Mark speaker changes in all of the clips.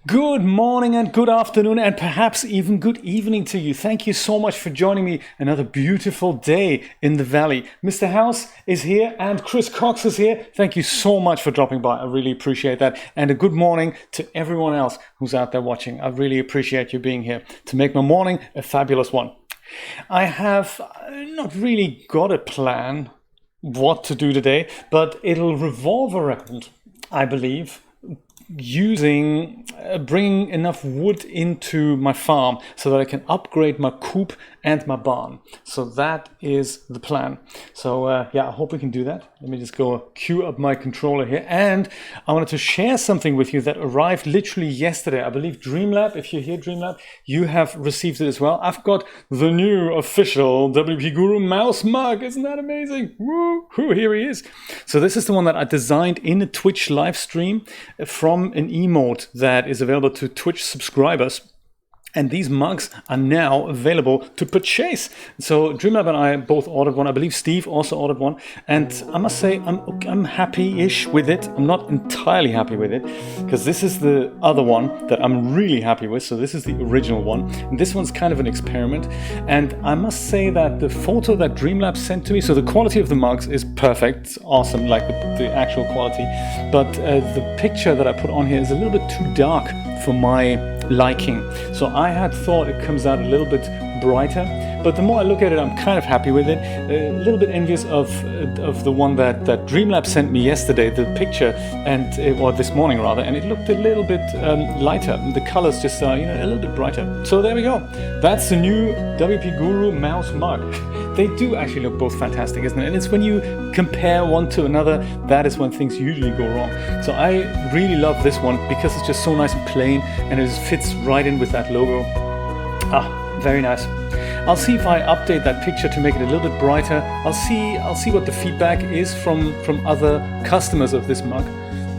Speaker 1: Good morning and good afternoon and perhaps even good evening to you. Thank you so much for joining me. Another beautiful day in the valley. Mr. House is here and Chris Cox is here. Thank you so much for dropping by. I really appreciate that. And a good morning to everyone else who's out there watching. I really appreciate you being here to make my morning a fabulous one. I have not really got a plan what to do today, but it'll revolve around, I believe, bringing enough wood into my farm so that I can upgrade my coop and my barn. So that is the plan. So yeah, I hope we can do that. Let me just go queue up my controller here. And I wanted to share something with you that arrived literally yesterday. I believe Dreamlab, if you're here, Dreamlab, you have received it as well. I've got the new official WP Guru mouse mug. Isn't that amazing? Woo! Here he is. So this is the one that I designed in a Twitch live stream from an emote that is available to Twitch subscribers. And these mugs are now available to purchase. So Dreamlab and I both ordered one. I believe Steve also ordered one. And I must say, I'm happy-ish with it. I'm not entirely happy with it, because this is the other one that I'm really happy with. So this is the original one. And this one's kind of an experiment. And I must say that the photo that Dreamlab sent to me, so the quality of the mugs is perfect. It's awesome, like the actual quality. But the picture that I put on here is a little bit too dark for my liking. So I had thought it comes out a little bit brighter, but the more I look at it, I'm kind of happy with it. A little bit envious of the one that Dreamlab sent me yesterday, the picture, or this morning rather, and it looked a little bit lighter. The colors just are, a little bit brighter. So there we go. That's the new WP Guru mouse mug. They do actually look both fantastic, isn't it? And it's when you compare one to another, that is when things usually go wrong. So I really love this one because it's just so nice and plain, and it just fits right in with that logo. Very nice. I'll see if I update that picture to make it a little bit brighter. I'll see what the feedback is from other customers of this mug.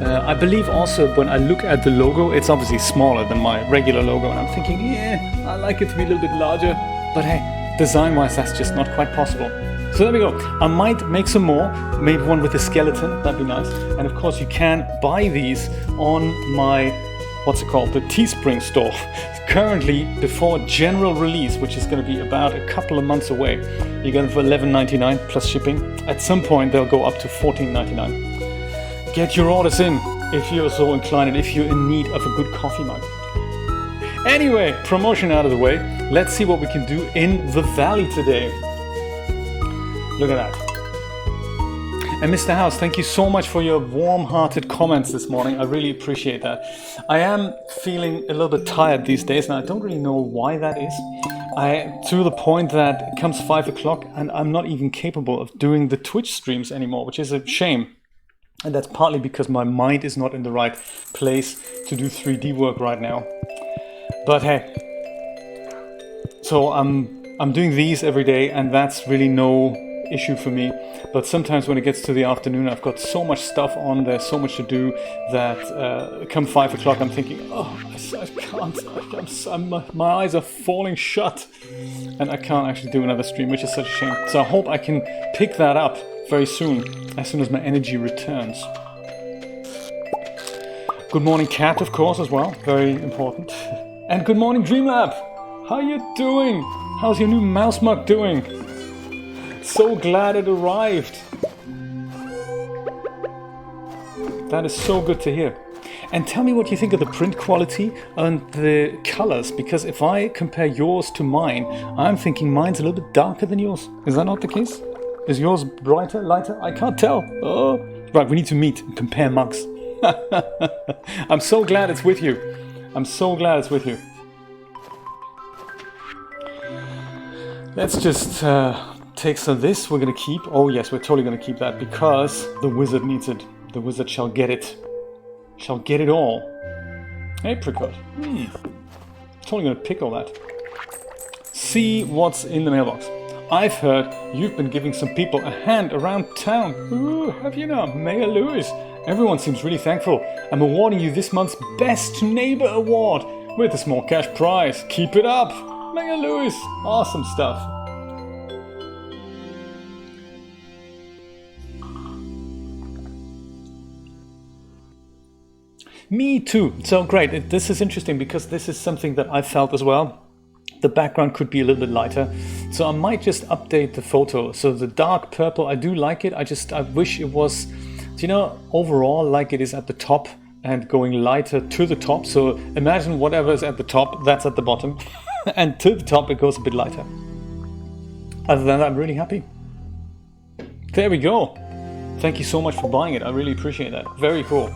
Speaker 1: I believe also when I look at the logo, it's obviously smaller than my regular logo, and I'm thinking, yeah, I like it to be a little bit larger, but hey, design-wise, that's just not quite possible. So there we go. I might make some more, maybe one with a skeleton, that'd be nice. And of course you can buy these on my, the Teespring store. Currently before general release, which is going to be about a couple of months away. You get them for $11.99 plus shipping. At some point they'll go up to $14.99. Get your orders in if you're so inclined and if you're in need of a good coffee mug. Anyway, promotion out of the way. Let's see what we can do in the valley today. Look at that. And Mr. House, thank you so much for your warm-hearted comments this morning. I really appreciate that. I am feeling a little bit tired these days, and I don't really know why that is. To the point that it comes 5 o'clock and I'm not even capable of doing the Twitch streams anymore, which is a shame. And that's partly because my mind is not in the right place to do 3D work right now. But hey, so I'm doing these every day, and that's really no issue for me. But sometimes when it gets to the afternoon, I've got so much stuff on, there's so much to do that come 5 o'clock I'm thinking, I can't, my eyes are falling shut and I can't actually do another stream, which is such a shame. So I hope I can pick that up very soon as my energy returns. Good morning, Cat, of course, as well, very important. And good morning, Dreamlab. How you doing? How's your new mouse mug doing? So glad it arrived. That is so good to hear. And tell me what you think of the print quality and the colors, because if I compare yours to mine, I'm thinking mine's a little bit darker than yours. Is that not the case? Is yours brighter, lighter? I can't tell. Oh, right, we need to meet and compare mugs. I'm so glad it's with you. I'm so glad it's with you. Let's just take some of this. We're going to keep. Oh yes, we're totally going to keep that because the wizard needs it. The wizard shall get it. Shall get it all. Apricot. Totally going to pick all that. See what's in the mailbox. I've heard you've been giving some people a hand around town. Ooh, have you now? Mayor Lewis. Everyone seems really thankful. I'm awarding you this month's Best Neighbor Award with a small cash prize. Keep it up. Mayor Lewis. Awesome stuff. Me too. So great. This is interesting because this is something that I felt as well. The background could be a little bit lighter. So I might just update the photo. So the dark purple, I do like it. I wish it was, you know, overall like it is at the top and going lighter to the top. So imagine whatever is at the top, that's at the bottom. And to the top, it goes a bit lighter. Other than that, I'm really happy. There we go. Thank you so much for buying it. I really appreciate that. Very cool.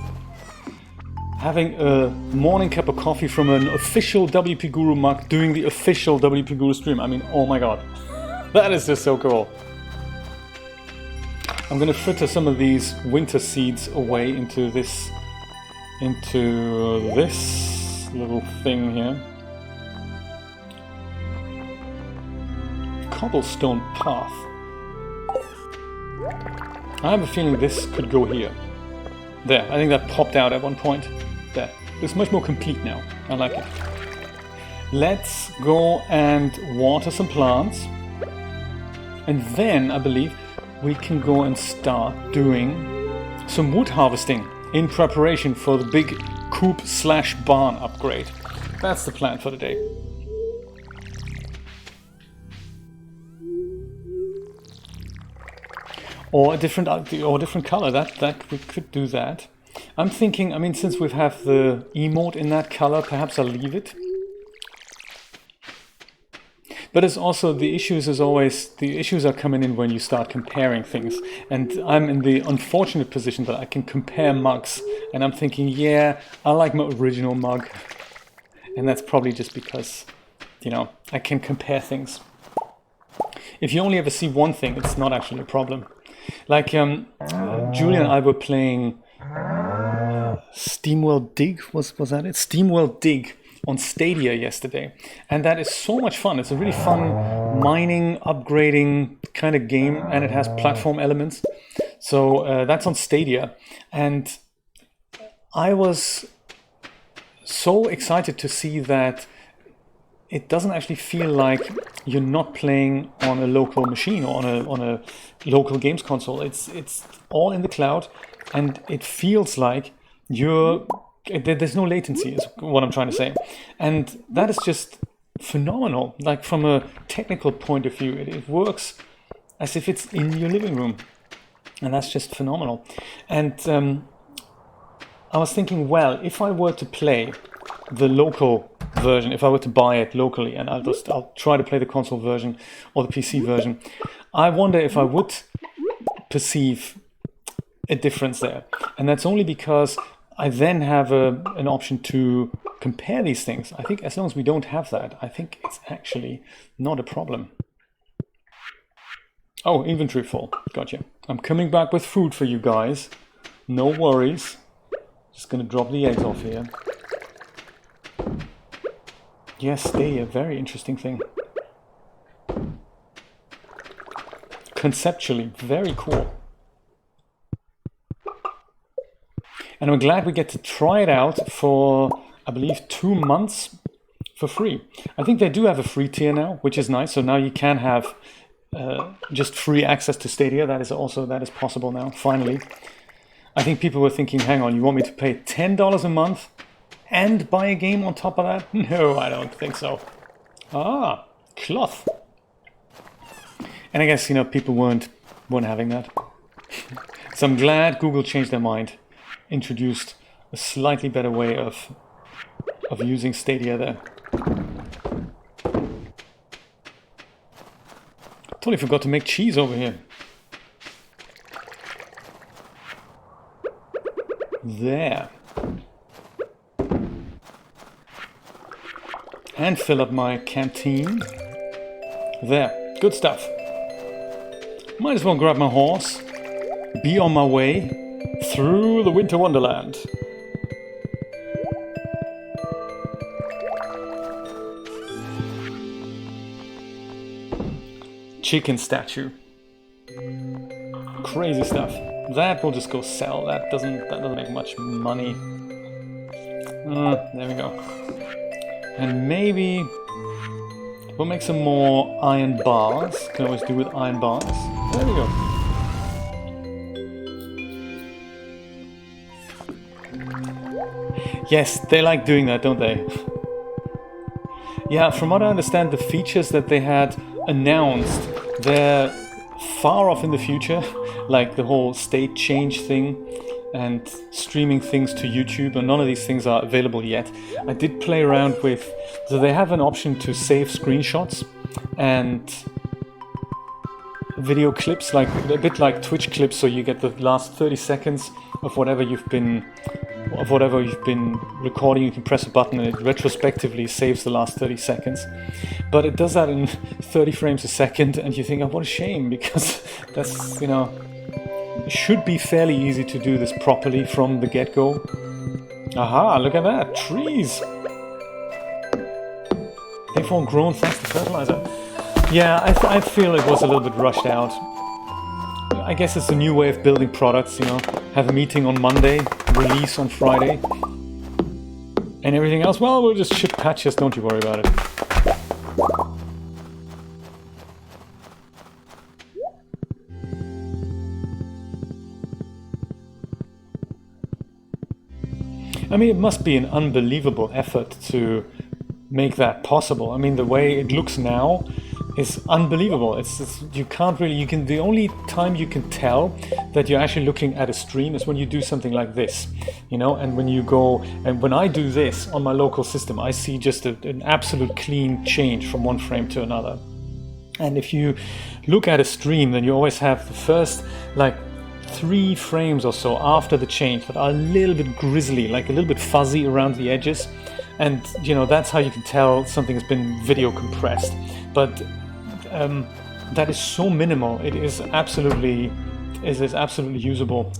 Speaker 1: Having a morning cup of coffee from an official WP Guru mug doing the official WP Guru stream. I mean, oh my god. That is just so cool. I'm gonna fritter some of these winter seeds away into this little thing here. Cobblestone path. I have a feeling this could go here. There, I think that popped out at one point. There, it's much more complete now. I like it. Let's go and water some plants. And then, I believe, we can go and start doing some wood harvesting in preparation for the big coop/barn upgrade. That's the plan for the day. Or a different color. That we could do that. I'm thinking. I mean, since we have the emote in that color, perhaps I'll leave it. But it's also the issues are coming in when you start comparing things, and I'm in the unfortunate position that I can compare mugs, and I'm thinking, yeah, I like my original mug, and that's probably just because, you know, I can compare things. If you only ever see one thing, it's not actually a problem. Like Julia and I were playing Steamworld Dig, was that it? Steamworld Dig on Stadia yesterday, and that is so much fun. It's a really fun mining, upgrading kind of game, and it has platform elements. So that's on Stadia, and I was so excited to see that it doesn't actually feel like you're not playing on a local machine or on a local games console. It's all in the cloud, and it feels like there's no latency, is what I'm trying to say. And that is just phenomenal. Like, from a technical point of view, it works as if it's in your living room. And that's just phenomenal. And I was thinking, well, if I were to play the local version, if I were to buy it locally, and I'll try to play the console version or the PC version, I wonder if I would perceive a difference there. And that's only because I then have an option to compare these things. I think as long as we don't have that, I think it's actually not a problem. Oh, inventory full. Gotcha. I'm coming back with food for you guys. No worries. Just gonna drop the eggs off here. Yes, they a very interesting thing. Conceptually, very cool. And I'm glad we get to try it out for, I believe, 2 months for free. I think they do have a free tier now, which is nice. So now you can have just free access to Stadia. That is possible now, finally. I think people were thinking, hang on, you want me to pay $10 a month and buy a game on top of that? No, I don't think so. Ah, cloth. And I guess, you know, people weren't having that. So I'm glad Google changed their mind. Introduced a slightly better way of using Stadia there. Totally forgot to make cheese over here. There. And fill up my canteen. There. Good stuff. Might as well grab my horse. Be on my way through the winter wonderland. Chicken statue. Crazy stuff. That will just go sell. That doesn't make much money. There we go. And maybe we'll make some more iron bars. Can always do with iron bars. There we go. Yes, they like doing that, don't they? Yeah, from what I understand, the features that they had announced, they're far off in the future, like the whole state change thing and streaming things to YouTube, and none of these things are available yet. I did play around with, so they have an option to save screenshots and video clips, like a bit like Twitch clips, so you get the last 30 seconds of whatever you've been recording. You can press a button and it retrospectively saves the last 30 seconds. But it does that in 30 frames a second, and you think, oh, what a shame, because that's, you know, it should be fairly easy to do this properly from the get-go. Aha, look at that, trees! They've all grown thanks to fertilizer. Yeah, I feel it was a little bit rushed out. I guess it's a new way of building products, you know. Have a meeting on Monday, release on Friday. And everything else, well, we'll just ship patches, don't you worry about it. I mean, it must be an unbelievable effort to make that possible. I mean, the way it looks now is unbelievable. It's you can't really, the only time you can tell that you're actually looking at a stream is when you do something like this, you know, and when you go, and when I do this on my local system, I see just an absolute clean change from one frame to another. And if you look at a stream, then you always have the first, like, 3 frames or so after the change that are a little bit grizzly, like a little bit fuzzy around the edges. And, you know, that's how you can tell something has been video compressed. But that is so minimal. It is absolutely usable.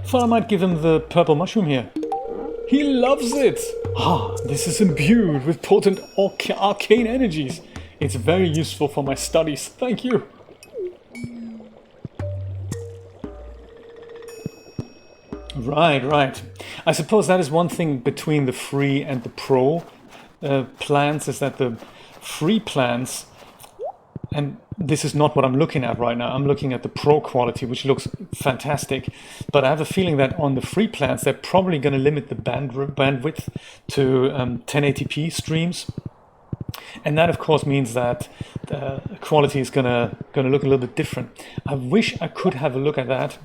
Speaker 1: Thought I might give him the purple mushroom here. He loves it! Ah, this is imbued with potent arcane energies. It's very useful for my studies. Thank you. Right. I suppose that is one thing between the free and the pro plans, is that the free plans, and this is not what I'm looking at right now, I'm looking at the pro quality, which looks fantastic, but I have a feeling that on the free plans they're probably going to limit the bandwidth to 1080p streams, and that of course means that the quality is gonna look a little bit different. I wish I could have a look at that.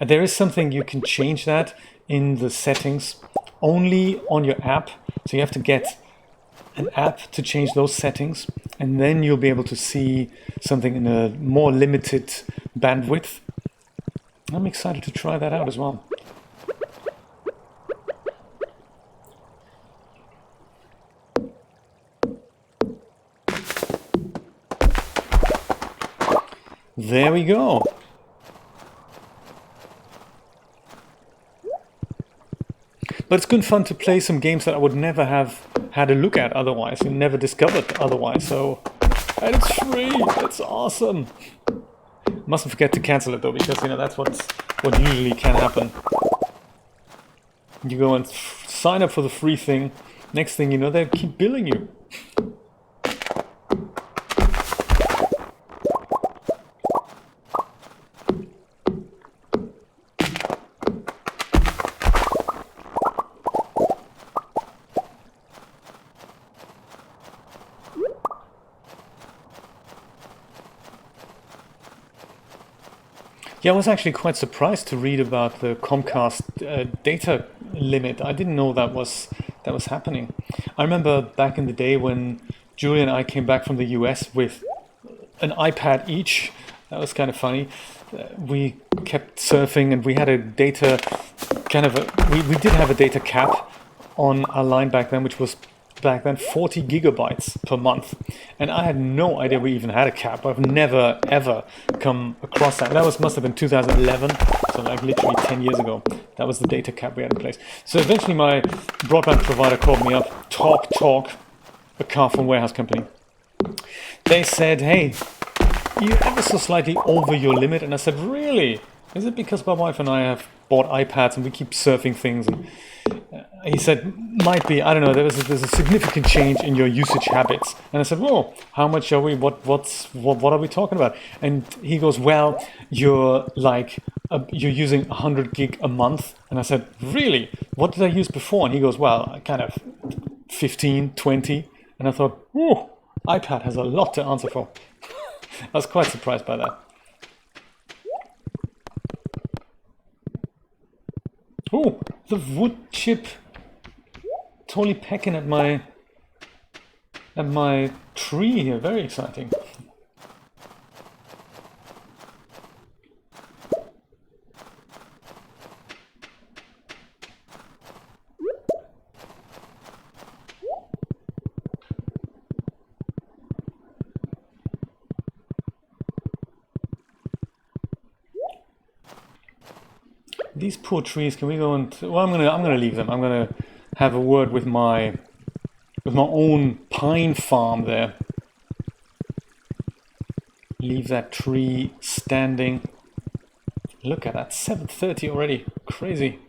Speaker 1: There is something you can change that in the settings only on your app, so you have to get an app to change those settings, and then you'll be able to see something in a more limited bandwidth. I'm excited to try that out as well. There we go. But it's good fun to play some games that I would never have had a look at otherwise, and never discovered otherwise. So, and it's free. That's awesome. Mustn't forget to cancel it though, because, you know, that's what usually can happen. You go and sign up for the free thing. Next thing you know, they keep billing you. Yeah, I was actually quite surprised to read about the Comcast data limit. I didn't know that was happening. I remember back in the day when Julia and I came back from the US with an iPad each. That was kind of funny. We kept surfing, and we had a data we did have a data cap on our line back then, which was back then 40 gigabytes per month, and I had no idea we even had a cap. I've never ever come across that. That must have been 2011, so like literally 10 years ago. That was the data cap we had in place. So eventually my broadband provider called me up, Talk, a car from warehouse company. They said, hey, you're ever so slightly over your limit. And I said, really? Is it because my wife and I have bought iPads and we keep surfing things? And he said, might be, I don't know, there's a significant change in your usage habits. And I said, well, how much are we, what are we talking about? And he goes, well, you're like you're using 100 gig a month. And I said, really? What did I use before? And he goes, well, kind of 15, 20. And I thought, oh, iPad has a lot to answer for. I was quite surprised by that. Oh, the wood chip totally pecking at my tree here. Very exciting. These poor trees. Can we go and? Well, I'm gonna leave them. I'm gonna have a word with my own pine farm there. Leave that tree standing. Look at that, 7:30 already. Crazy.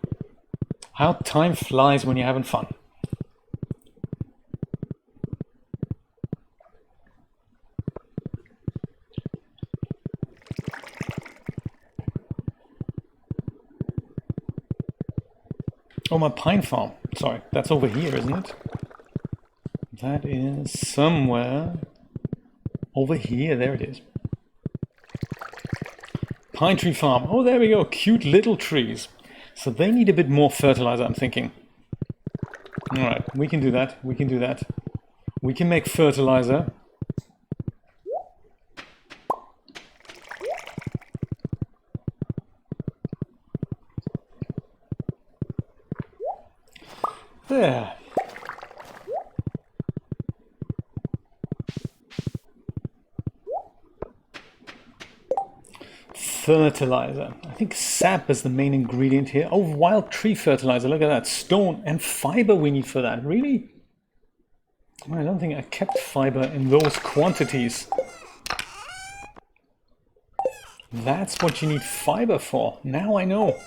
Speaker 1: How time flies when you're having fun. Oh, my pine farm. Sorry, that's over here, isn't it? That is somewhere over here. There it is. Pine tree farm. Oh, there we go. Cute little trees. So they need a bit more fertilizer, I'm thinking. All right, we can do that. We can do that. We can make fertilizer. There. Fertilizer. I think sap is the main ingredient here. Oh, wild tree fertilizer. Look at that. Stone and fiber we need for that. Really? I don't think I kept fiber in those quantities. That's what you need fiber for. Now I know.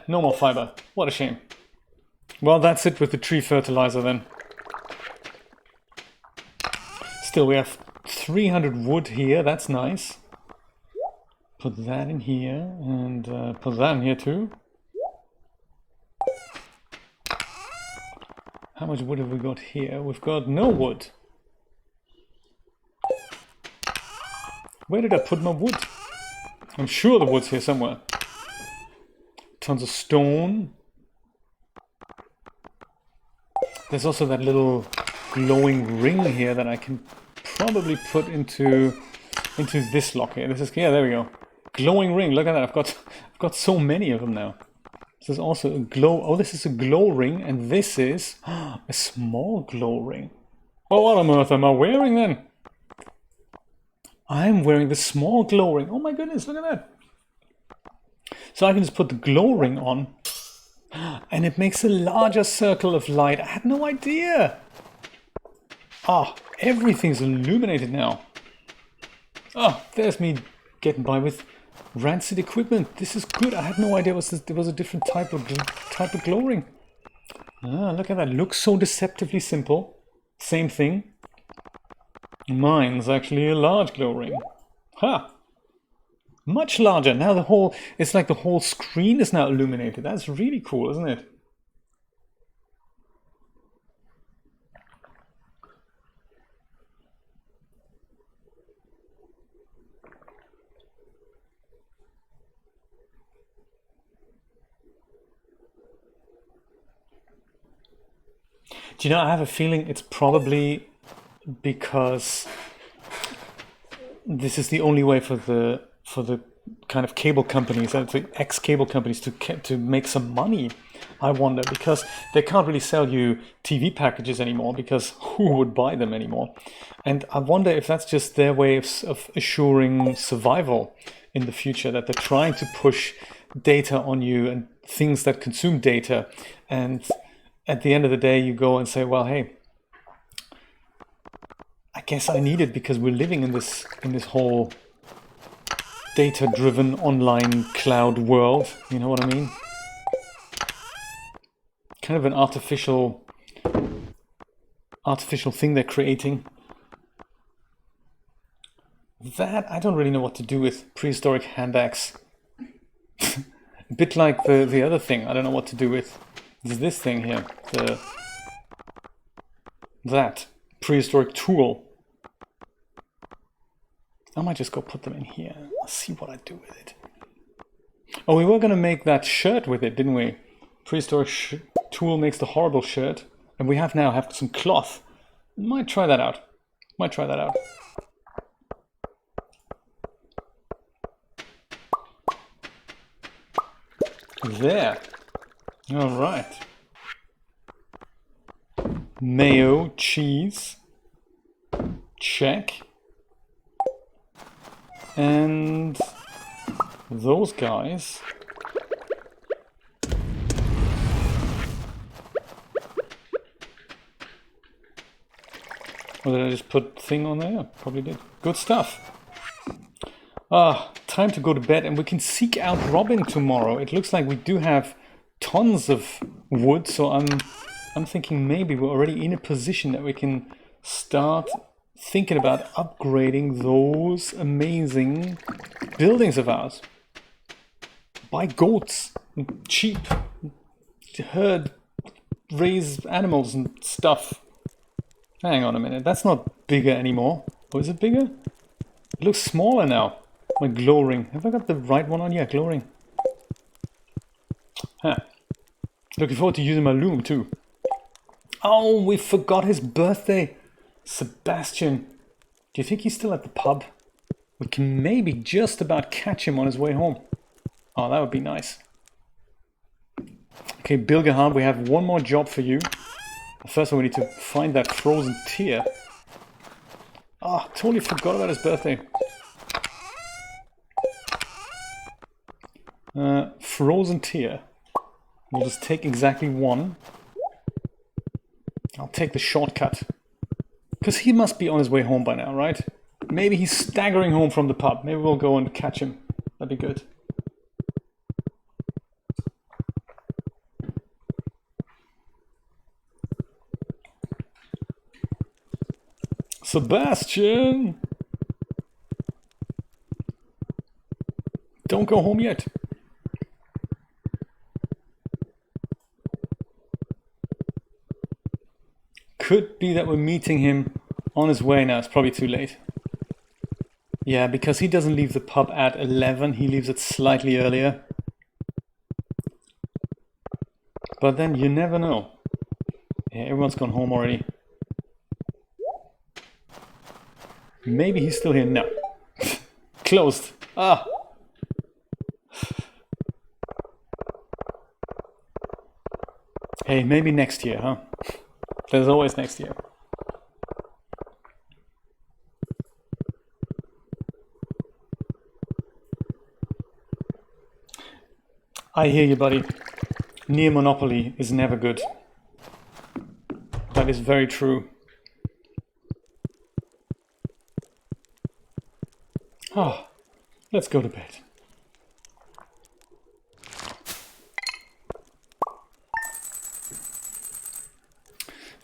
Speaker 1: No more fiber. What a shame. Well, that's it with the tree fertilizer then. Still, we have 300 wood here. That's nice. Put that in here and put that in here too. How much wood have we got here? We've got no wood. Where did I put my wood? I'm sure the wood's here somewhere. Tons of stone. There's also that little glowing ring here that I can probably put into this lock here. This is, yeah, there we go. Glowing ring. Look at that. I've got so many of them now. This is also a glow. Oh, this is a glow ring, and this is a small glow ring. Well, what on earth am I wearing then? I'm wearing the small glow ring. Oh my goodness, look at that. So I can just put the glow ring on, and it makes a larger circle of light. I had no idea. Ah, everything's illuminated now. Oh, there's me getting by with rancid equipment. This is good. I had no idea there was a different type of glow ring. Ah, look at that. Looks so deceptively simple. Same thing. Mine's actually a large glow ring. Ha! Much larger. Now it's like the whole screen is now illuminated. That's really cool, isn't it? Do you know, I have a feeling it's probably because this is the only way for the kind of cable companies, the ex-cable companies to make some money. I wonder, because they can't really sell you TV packages anymore, because who would buy them anymore? And I wonder if that's just their way of assuring survival in the future, that they're trying to push data on you and things that consume data, and at the end of the day you go and say, well, hey, I guess I need it because we're living in this whole data-driven online cloud world. You know what I mean? Kind of an artificial thing they're creating. That I don't really know what to do with prehistoric hand axe. A bit like the other thing. I don't know what to do with. There's this thing here. That prehistoric tool. I might just go put them in here. I'll see what I do with it. Oh, we were gonna make that shirt with it, didn't we? Prehistoric tool makes the horrible shirt, and we have some cloth. Might try that out. There. All right. Mayo, cheese. Check. And those guys. Or did I just put thing on there? Probably did. Good stuff. Time to go to bed, and we can seek out Robin tomorrow. It looks like we do have tons of wood, so I'm thinking maybe we're already in a position that we can start thinking about upgrading those amazing buildings of ours. Buy goats, sheep, herd, raise animals and stuff. Hang on a minute, that's not bigger anymore. Or is it bigger? It looks smaller now. My glow ring. Have I got the right one on? Yeah, glow ring. Huh. Looking forward to using my loom too. Oh, we forgot his birthday. Sebastian. Do you think he's still at the pub? We can maybe just about catch him on his way home. Oh, that would be nice. Okay, Bilgerhard, we have one more job for you. First we need to find that frozen tear. Ah, totally forgot about his birthday. Frozen tear. We'll just take exactly one. I'll take the shortcut. Because he must be on his way home by now, right? Maybe he's staggering home from the pub. Maybe we'll go and catch him. That'd be good. Sebastian! Don't go home yet. Could be that we're meeting him on his way now. It's probably too late. Yeah, because he doesn't leave the pub at 11. He leaves it slightly earlier. But then you never know. Yeah, everyone's gone home already. Maybe he's still here. No. Closed. Ah. Hey, maybe next year, huh? There's always next year. I hear you, buddy. Near Monopoly is never good. That is very true. Oh, let's go to bed.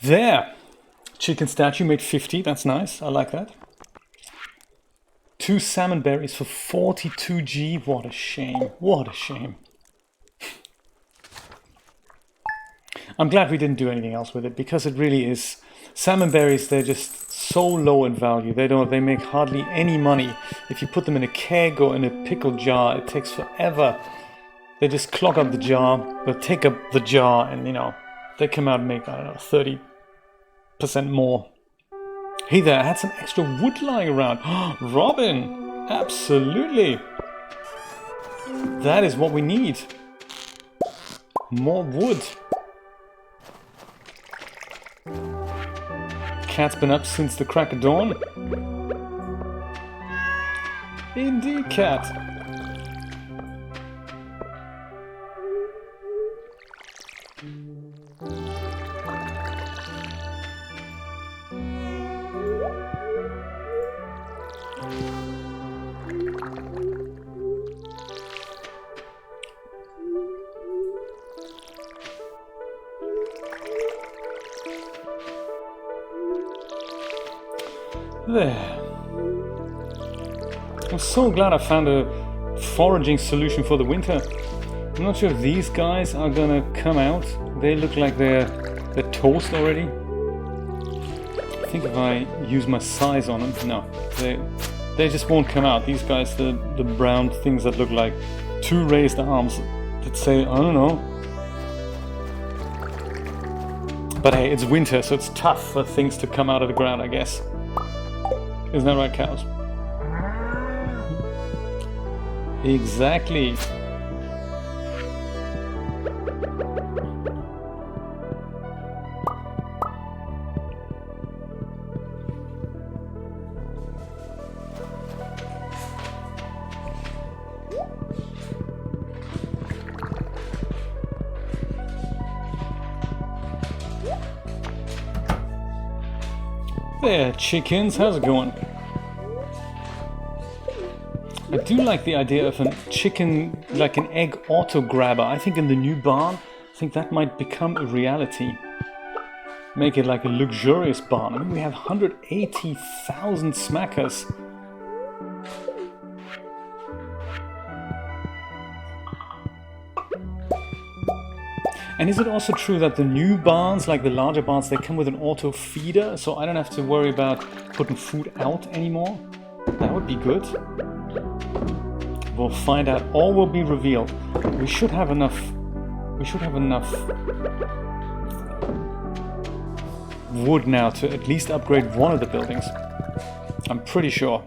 Speaker 1: There! Chicken statue made 50, that's nice, I like that. 2 salmon berries for 42G, what a shame, what a shame. I'm glad we didn't do anything else with it, because it really is... Salmon berries, they're just so low in value, they make hardly any money. If you put them in a keg or in a pickle jar, it takes forever. They just clog up the jar, they'll take up the jar and, you know, they come out and make, I don't know, 30% more. Hey there, I had some extra wood lying around. Robin! Absolutely! That is what we need. More wood. Cat's been up since the crack of dawn. Indeed, cat. There. I'm so glad I found a foraging solution for the winter. I'm not sure if these guys are gonna come out. They look like they're toast already. I think if I use my size on them, no, they just won't come out. These guys, the brown things that look like two raised arms that say, I don't know. But hey, it's winter, so it's tough for things to come out of the ground, I guess. Isn't that right, cows? Exactly. There, chickens, how's it going? I do like the idea of a chicken, like an egg auto grabber. I think in the new barn, I think that might become a reality. Make it like a luxurious barn. I mean, we have 180,000 smackers. And is it also true that the new barns, like the larger barns, they come with an auto feeder, so I don't have to worry about putting food out anymore? That would be good. We'll find out. All will be revealed. We should have enough. We should have enough wood now to at least upgrade one of the buildings. I'm pretty sure.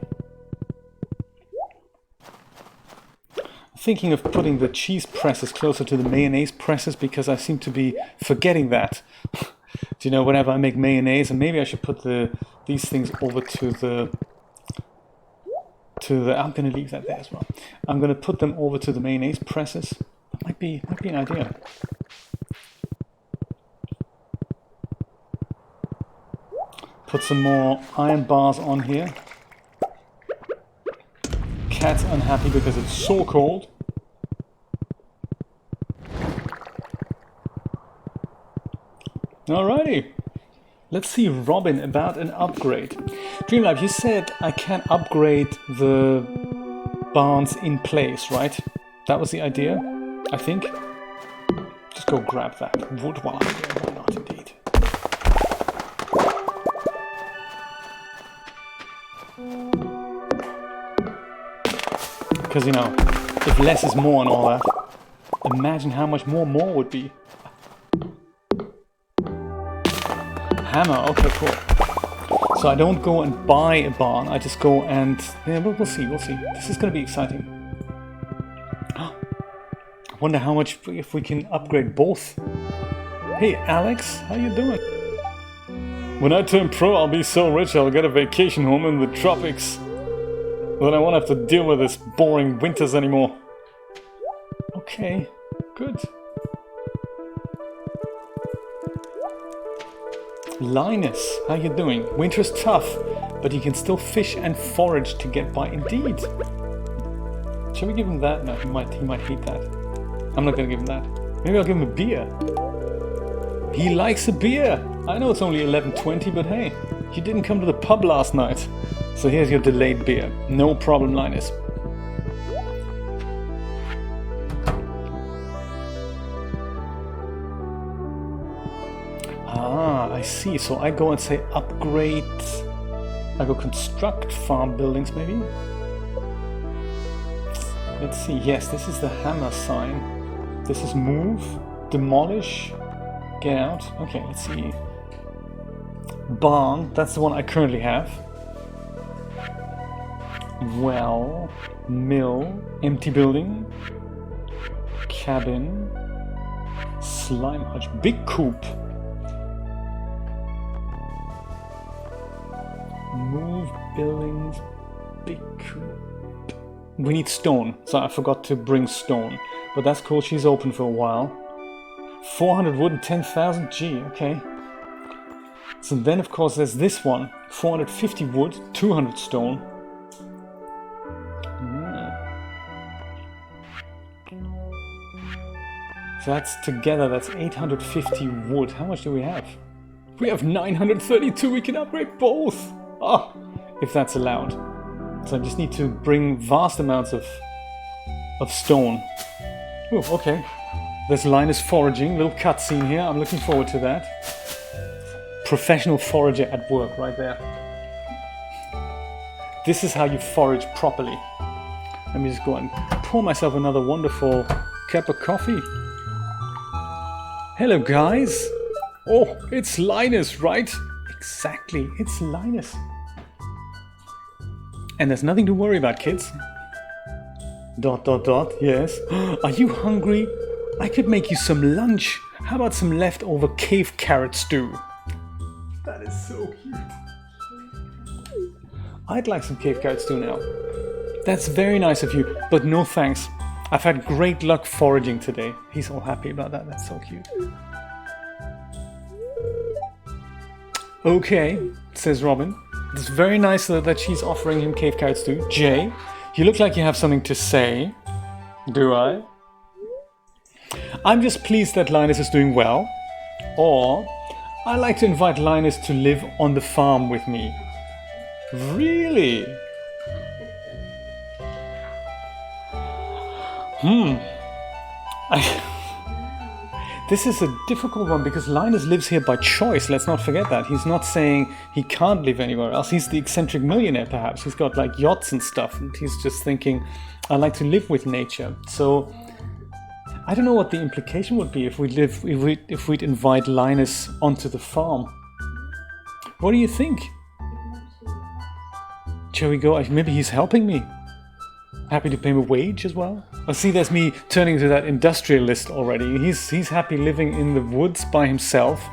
Speaker 1: Thinking of putting the cheese presses closer to the mayonnaise presses because I seem to be forgetting that. Do you know, whenever I make mayonnaise, and maybe I should put these things over to the I'm going to leave that there as well. I'm going to put them over to the mayonnaise presses. That might be an idea. Put some more iron bars on here. Cat's unhappy because it's so cold. Alrighty. Let's see, Robin, about an upgrade. Dreamlife, you said I can upgrade the barns in place, right? That was the idea, I think. Just go grab that wood while I'm here. Why not, indeed? Because, you know, if less is more and all that, imagine how much more would be. Hammer, okay, cool. So I don't go and buy a barn, I just go and... yeah, we'll see. This is going to be exciting. I wonder how much, if we can upgrade both. Hey, Alex, how you doing? When I turn pro, I'll be so rich I'll get a vacation home in the tropics. Then I won't have to deal with this boring winters anymore. Okay, good. Linus, how you doing? Winter's tough, but you can still fish and forage to get by. Indeed. Shall we give him that? No, he might hate that. I'm not gonna give him that. Maybe I'll give him a beer. He likes a beer. I know it's only 11:20, but hey, you didn't come to the pub last night. So here's your delayed beer. No problem, Linus. Ah, I see. So I go and say upgrade. I go construct farm buildings, maybe? Let's see. Yes, this is the hammer sign. This is move, demolish, get out. Okay, let's see. Barn, that's the one I currently have. Well, mill, empty building, cabin, slime hutch, big coop. Move buildings, big coop. We need stone, so I forgot to bring stone. But that's cool, she's open for a while. 400 wood and 10,000, gee, okay. So then of course there's this one, 450 wood, 200 stone. So that's together, that's 850 wood. How much do we have? We have 932, we can upgrade both! Oh, if that's allowed. So I just need to bring vast amounts of stone. Oh, okay. There's Linus foraging, little cutscene here. I'm looking forward to that. Professional forager at work right there. This is how you forage properly. Let me just go and pour myself another wonderful cup of coffee. Hello guys. Oh, it's Linus, right? Exactly, it's Linus. And there's nothing to worry about, kids. ... Yes. Are you hungry? I could make you some lunch. How about some leftover cave carrot stew? That is so cute. I'd like some cave carrot stew now. That's very nice of you, but no thanks. I've had great luck foraging today. He's all happy about that. That's so cute. Okay, says Robin. It's very nice that she's offering him cave carrot stew. Jay, you look like you have something to say. Do I? I'm just pleased that Linus is doing well. Or, I'd like to invite Linus to live on the farm with me. Really? This is a difficult one because Linus lives here by choice. Let's not forget that. He's not saying he can't live anywhere else. He's the eccentric millionaire, perhaps. He's got like yachts and stuff, and he's just thinking, I like to live with nature. So I don't know what the implication would be if we'd invite Linus onto the farm. What do you think? Shall we go? Maybe he's helping me. Happy to pay him a wage as well. Oh, see, there's me turning to that industrialist already. He's happy living in the woods by himself.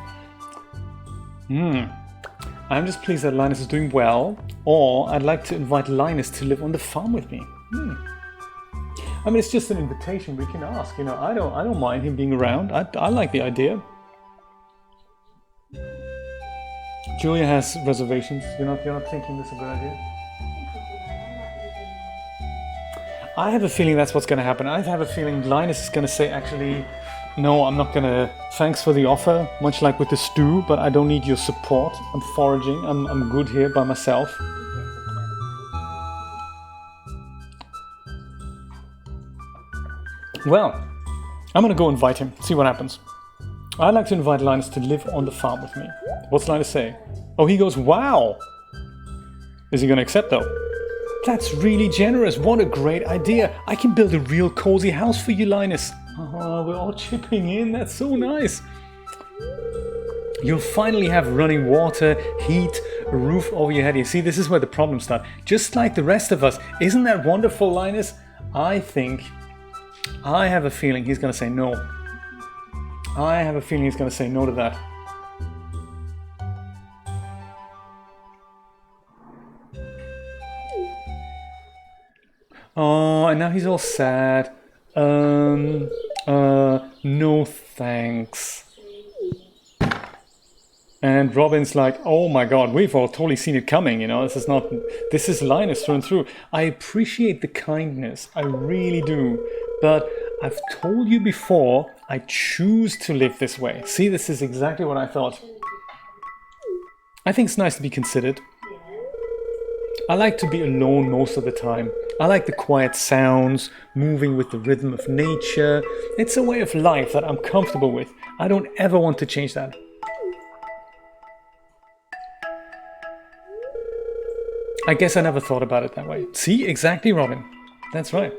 Speaker 1: I'm just pleased that Linus is doing well. Or I'd like to invite Linus to live on the farm with me. I mean, it's just an invitation. We can ask. You know, I don't mind him being around. I like the idea. Julia has reservations. You're not thinking this is a good idea? I have a feeling that's what's going to happen. I have a feeling Linus is going to say, actually, no, I'm not going to. Thanks for the offer, much like with the stew, but I don't need your support. I'm foraging. I'm good here by myself. Well, I'm going to go invite him, see what happens. I'd like to invite Linus to live on the farm with me. What's Linus say? Oh, he goes, wow! Is he going to accept though? That's really generous. What a great idea. I can build a real cozy house for you, Linus. Oh, we're all chipping in. That's so nice. You'll finally have running water, heat, a roof over your head. You see, this is where the problems start. Just like the rest of us. Isn't that wonderful, Linus? I have a feeling he's going to say no. I have a feeling he's going to say no to that. Oh, and now he's all sad. No thanks. And Robin's like, oh my god, we've all totally seen it coming, you know, this is Linus through and through. I appreciate the kindness, I really do. But I've told you before, I choose to live this way. See, this is exactly what I thought. I think it's nice to be considered. I like to be alone most of the time. I like the quiet sounds, moving with the rhythm of nature. It's a way of life that I'm comfortable with. I don't ever want to change that. I guess I never thought about it that way. See, exactly, Robin. That's right.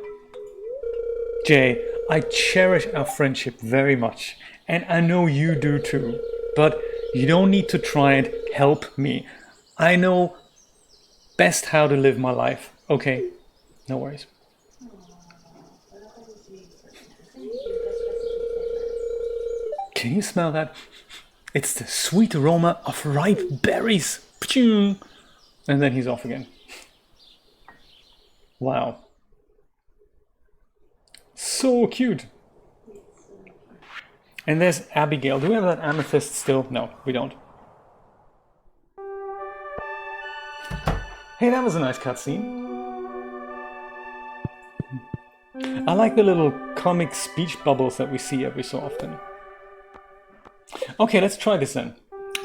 Speaker 1: Jay, I cherish our friendship very much. And I know you do too. But you don't need to try and help me. I know best how to live my life. Okay, no worries. Can you smell that? It's the sweet aroma of ripe berries. And then he's off again. Wow. So cute. And there's Abigail. Do we have that amethyst still? No, we don't. Hey, that was a nice cutscene. I like the little comic speech bubbles that we see every so often. Okay, let's try this then.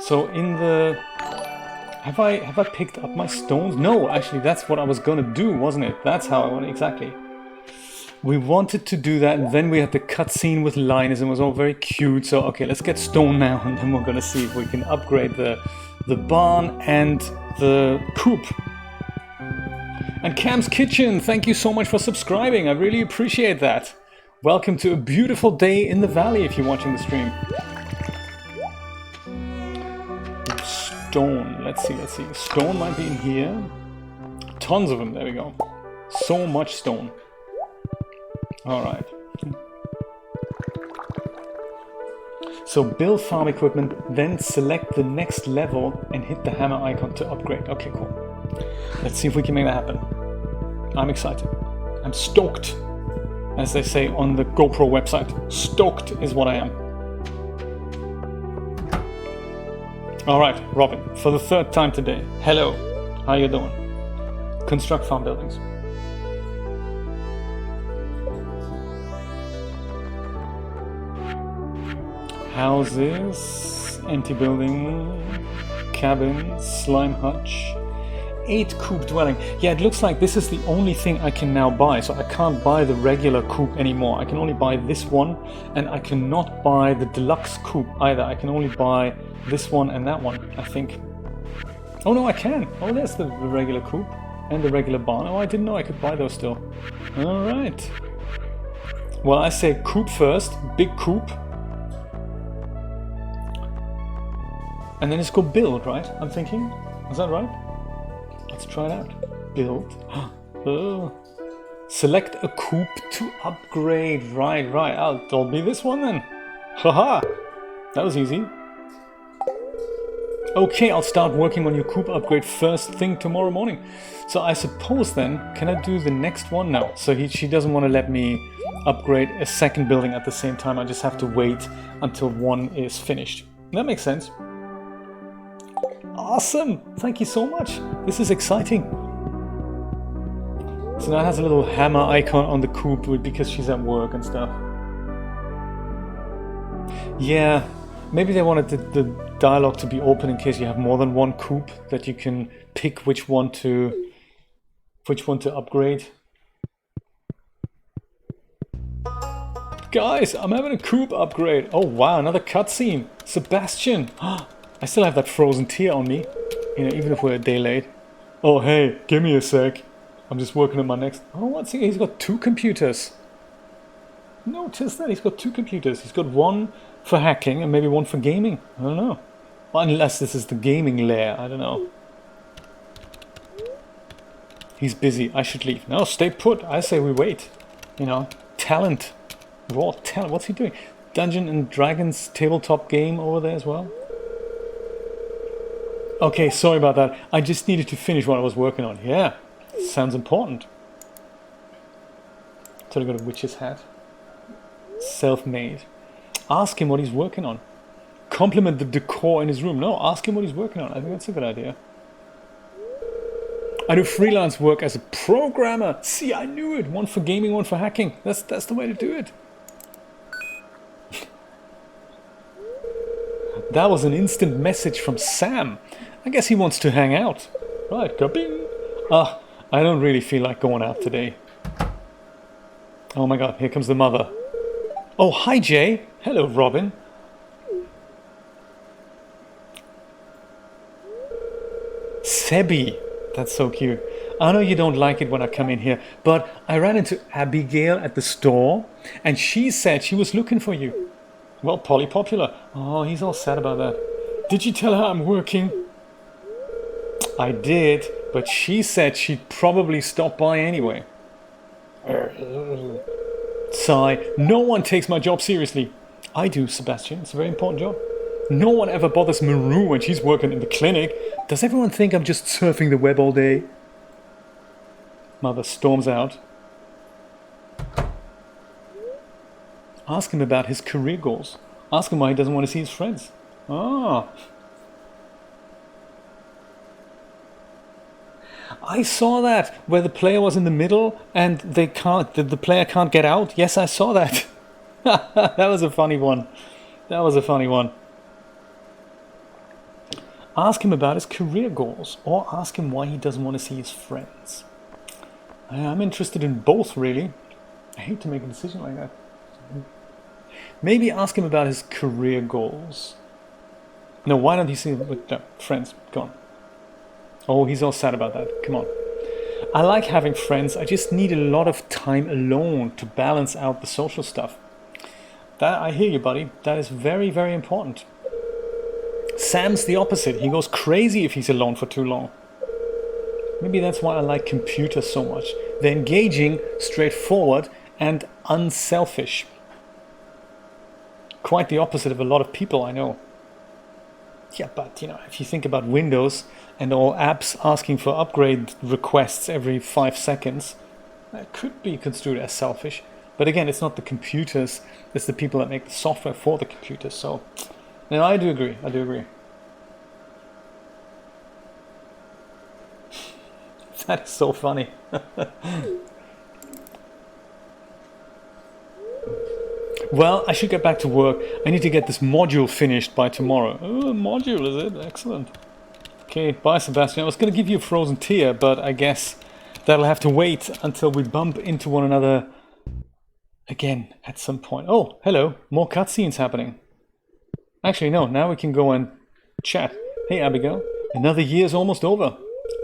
Speaker 1: So in the Have I picked up my stones? No, actually, that's what I was gonna do, wasn't it? That's how I want exactly. We wanted to do that, and then we had the cutscene with Linus, and it was all very cute. So okay, let's get stone now, and then we're gonna see if we can upgrade the barn and the coop. And Cam's Kitchen, thank you so much for subscribing. I really appreciate that. Welcome to a beautiful day in the valley if you're watching the stream. Stone, let's see. Stone might be in here. Tons of them, there we go. So much stone. Alright. So build farm equipment, then select the next level and hit the hammer icon to upgrade. Okay, cool. Let's see if we can make that happen. I'm excited. I'm stoked. As they say on the GoPro website. Stoked is what I am. Alright, Robin, for the third time today. Hello, how you doing? Construct farm buildings. Houses, empty building, cabin, slime hutch, 8 coop dwelling. Yeah, it looks like this is the only thing I can now buy, so I can't buy the regular coop anymore. I can only buy this one, and I cannot buy the deluxe coop either. I can only buy this one and that one, I think. Oh no, I can. Oh, there's the regular coop and the regular barn. Oh, I didn't know I could buy those still. Alright. Well, I say coop first, big coop. And then let's go build, right? I'm thinking. Is that right? Let's try it out. Build. Oh. Select a coop to upgrade. Right. I'll be this one then. Haha. That was easy. Okay, I'll start working on your coop upgrade first thing tomorrow morning. So I suppose then, can I do the next one? No. So she doesn't want to let me upgrade a second building at the same time. I just have to wait until one is finished. That makes sense. Awesome! Thank you so much. This is exciting. So now it has a little hammer icon on the coop because she's at work and stuff. Yeah, maybe they wanted the dialogue to be open in case you have more than one coop, that you can pick which one to upgrade. Guys, I'm having a coop upgrade. Oh wow, another cutscene. Sebastian. I still have that frozen tear on me, you know, even if we're a day late. Oh hey, give me a sec. I'm just working on my next... Oh, what's he? He's got 2 computers. Notice that, he's got 2 computers. He's got one for hacking and maybe one for gaming. I don't know. Well, unless this is the gaming lair, I don't know. He's busy, I should leave. No, stay put, I say we wait. You know, talent. Raw talent, what's he doing? Dungeon and Dragons tabletop game over there as well? Okay, sorry about that. I just needed to finish what I was working on. Yeah, sounds important. So I got a witch's hat. Self-made. Ask him what he's working on. Compliment the decor in his room. No, ask him what he's working on. I think that's a good idea. I do freelance work as a programmer. See, I knew it. One for gaming, one for hacking. That's the way to do it. That was an instant message from Sam. I guess he wants to hang out. Right, kabing. I don't really feel like going out today. Oh my god, here comes the mother. Oh, hi Jay. Hello, Robin. Sebi. That's so cute. I know you don't like it when I come in here, but I ran into Abigail at the store, and she said she was looking for you. Well, Polly Popular. Oh, he's all sad about that. Did you tell her I'm working? I did, but she said she'd probably stop by anyway. Sigh. No one takes my job seriously. I do, Sebastian. It's a very important job. No one ever bothers Maru when she's working in the clinic. Does everyone think I'm just surfing the web all day? Mother storms out. Ask him about his career goals. Ask him why he doesn't want to see his friends. Ah. I saw that, where the player was in the middle and the player can't get out. Yes, I saw that. That was a funny one. That was a funny one. Ask him about his career goals, or ask him why he doesn't want to see his friends. I'm interested in both, really. I hate to make a decision like that. Maybe ask him about his career goals. No, why don't he see him with friends? Go on. Oh, he's all sad about that. Come on. I like having friends. I just need a lot of time alone to balance out the social stuff. That, I hear you, buddy. That is very, very important. Sam's the opposite. He goes crazy if he's alone for too long. Maybe that's why I like computers so much. They're engaging, straightforward, and unselfish. Quite the opposite of a lot of people I know. Yeah, but you know, if you think about Windows and all apps asking for upgrade requests every 5 seconds, that could be construed as selfish. But again, it's not the computers, it's the people that make the software for the computers. So, you know, I do agree. That is so funny. Well, I should get back to work. I need to get this module finished by tomorrow. Oh, module, is it? Excellent. Okay, bye, Sebastian. I was going to give you a frozen tear, but I guess that'll have to wait until we bump into one another again at some point. Oh, hello. More cutscenes happening. Actually, no. Now we can go and chat. Hey, Abigail. Another year's almost over.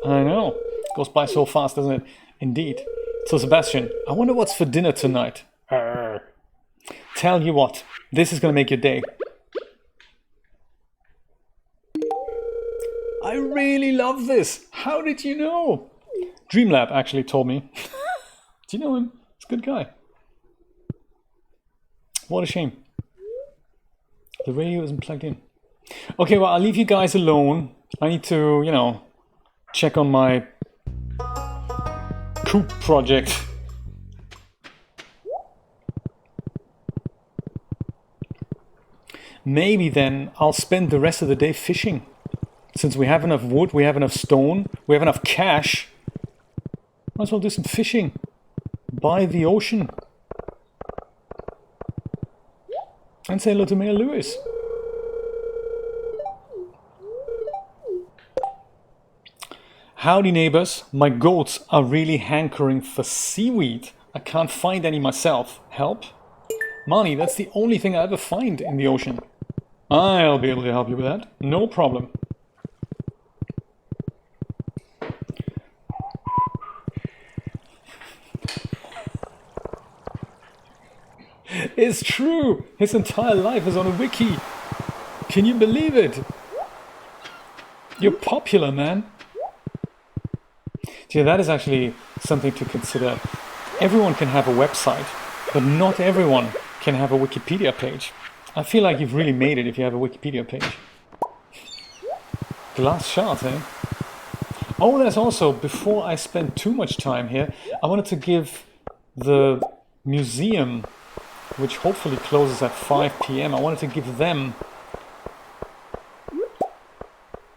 Speaker 1: I know. Goes by so fast, doesn't it? Indeed. So, Sebastian, I wonder what's for dinner tonight. Tell you what, this is going to make your day. I really love this. How did you know? Dreamlab actually told me. Do you know him? He's a good guy. What a shame. The radio isn't plugged in. Okay, well, I'll leave you guys alone. I need to, you know, check on my coop project. Maybe then I'll spend the rest of the day fishing. Since we have enough wood, we have enough stone, we have enough cash. Might as well do some fishing. By the ocean. And say hello to Mayor Lewis. Howdy neighbors, my goats are really hankering for seaweed. I can't find any myself. Help? Marnie, that's the only thing I ever find in the ocean. I'll be able to help you with that. No problem. It's true! His entire life is on a wiki. Can you believe it? You're popular, man. Yeah, that is actually something to consider. Everyone can have a website, but not everyone can have a Wikipedia page. I feel like you've really made it if you have a Wikipedia page. Glass shards, eh? Oh, there's also, before I spend too much time here, I wanted to give the museum, which hopefully closes at 5 PM, I wanted to give them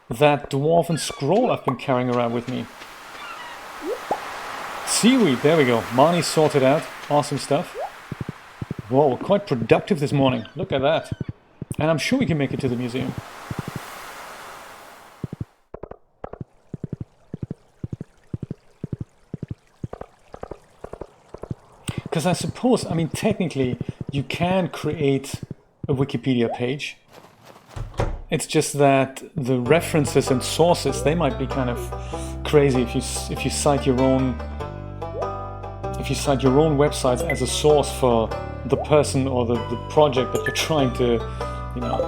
Speaker 1: that dwarven scroll I've been carrying around with me. Seaweed, there we go. Marnie sorted out. Awesome stuff. Whoa, we're quite productive this morning. Look at that. And I'm sure we can make it to the museum. Because I suppose, I mean, technically, you can create a Wikipedia page. It's just that the references and sources, they might be kind of crazy if you cite your own websites as a source for the person or the project that you're trying to, you know,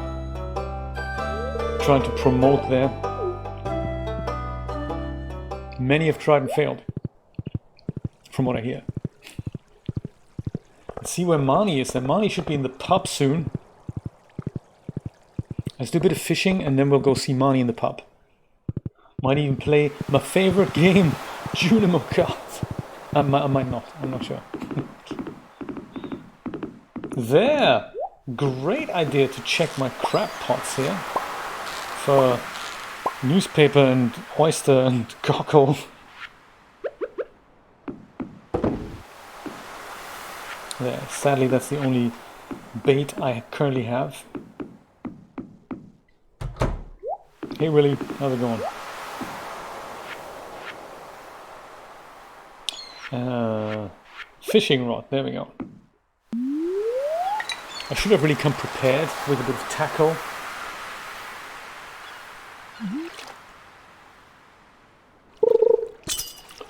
Speaker 1: trying to promote there. Many have tried and failed, from what I hear. Let's see where Marnie is. And Marnie should be in the pub soon. Let's do a bit of fishing and then we'll go see Marnie in the pub. Might even play my favorite game, Junimo Kart. I might not, I'm not sure. There! Great idea to check my crab pots here. For newspaper and oyster and cockle. There, sadly that's the only bait I currently have. Hey Willie, how's it going? Fishing rod, there we go. I should have really come prepared with a bit of tackle.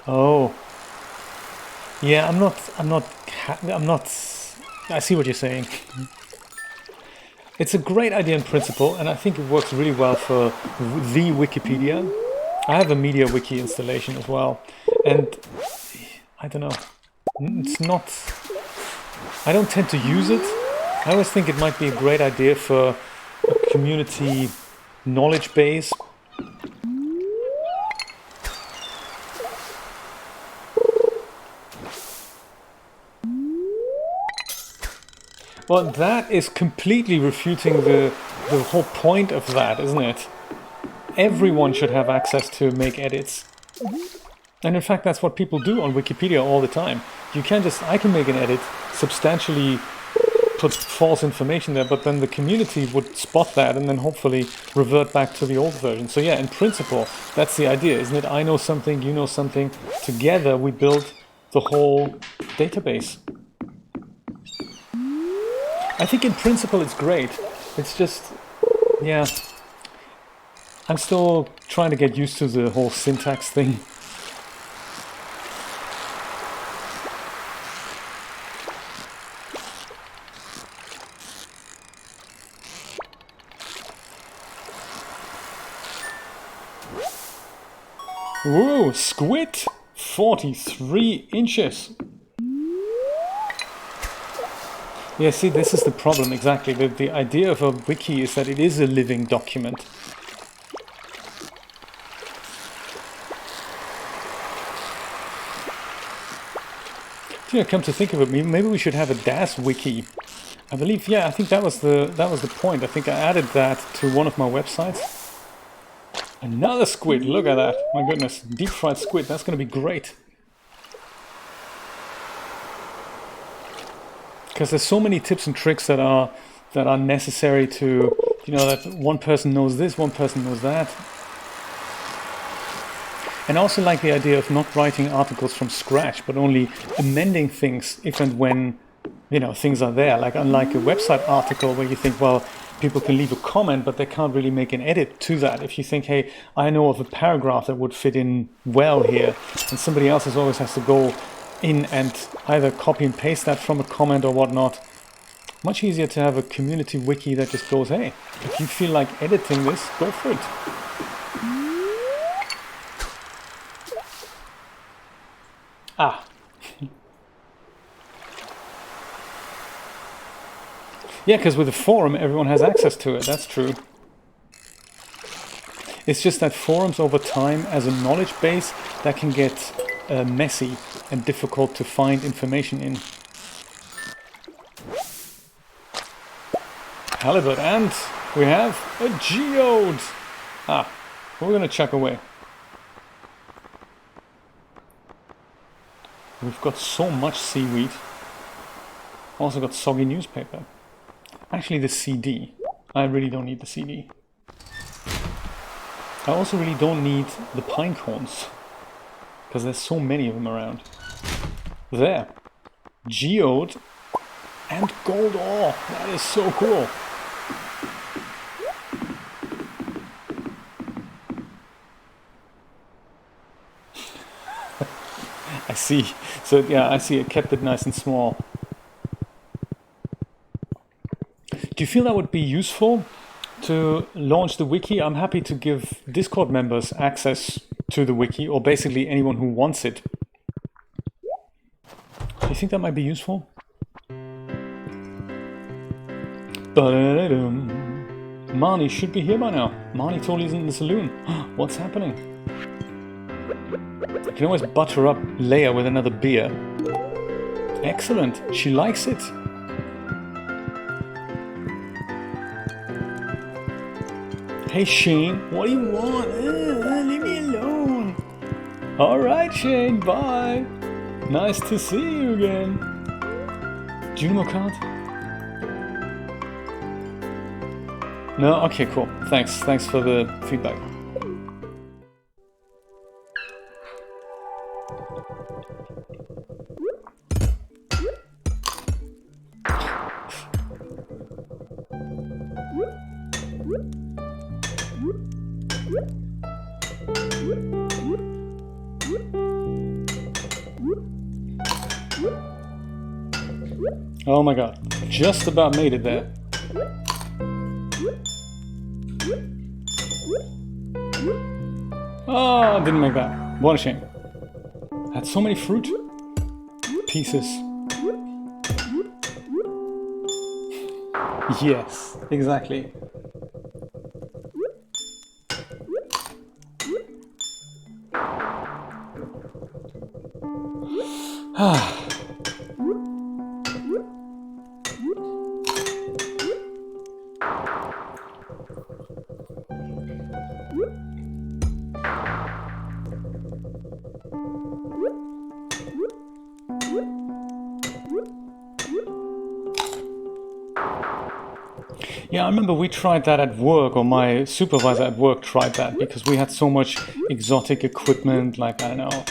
Speaker 1: Oh. Yeah, I'm not, I see what you're saying. It's a great idea in principle, and I think it works really well for the Wikipedia. I have a media wiki installation as well, and I don't know, it's not, I don't tend to use it. I always think it might be a great idea for a community knowledge base. Well, that is completely refuting the whole point of that, isn't it? Everyone should have access to make edits. And in fact, that's what people do on Wikipedia all the time. You can't just, I can make an edit, substantially put false information there, but then the community would spot that and then hopefully revert back to the old version. So yeah, in principle, that's the idea, isn't it? I know something, you know something. Together we build the whole database. I think in principle it's great. It's just, yeah, I'm still trying to get used to the whole syntax thing. Whoa, squid! 43 inches! Yeah, see, this is the problem, exactly. The idea of a wiki is that it is a living document. Yeah, come to think of it, maybe we should have a DAS wiki. I believe, yeah, I think that was the point. I think I added that to one of my websites. Another squid, look at that. My goodness, deep fried squid, that's going to be great. Because there's so many tips and tricks that are necessary to, you know, that one person knows this, one person knows that. And I also like the idea of not writing articles from scratch, but only amending things if and when, you know, things are there. Like unlike a website article where you think, well, people can leave a comment, but they can't really make an edit to that. If you think, hey, I know of a paragraph that would fit in well here, and somebody else always has to go in and either copy and paste that from a comment or whatnot. Much easier to have a community wiki that just goes, hey, if you feel like editing this, go for it. Ah. Yeah, because with a forum, everyone has access to it. That's true. It's just that forums over time, as a knowledge base, that can get messy and difficult to find information in. Halibut, and we have a geode. Ah, we're gonna chuck away. We've got so much seaweed. Also got soggy newspaper. Actually, the CD. I really don't need the CD. I also really don't need the pine cones, because there's so many of them around. There. Geode and gold ore. That is so cool. I see. So yeah, I see it kept it nice and small. Do you feel that would be useful to launch the wiki? I'm happy to give Discord members access to the wiki, or basically anyone who wants it. Do you think that might be useful? Marnie should be here by now. Marnie totally isn't in the saloon. What's happening? I can always butter up Leia with another beer. Excellent. She likes it. Hey Shane, what do you want? Leave me alone. Alright Shane, bye. Nice to see you again. Do you know my card? No? Okay, cool. Thanks. Thanks for the feedback. Oh my god. Just about made it there. Oh, didn't make that. What a shame. Had so many fruit pieces. Yes, exactly. Yeah, I remember we tried that at work, or my supervisor at work tried that, because we had so much exotic equipment, like, I don't know,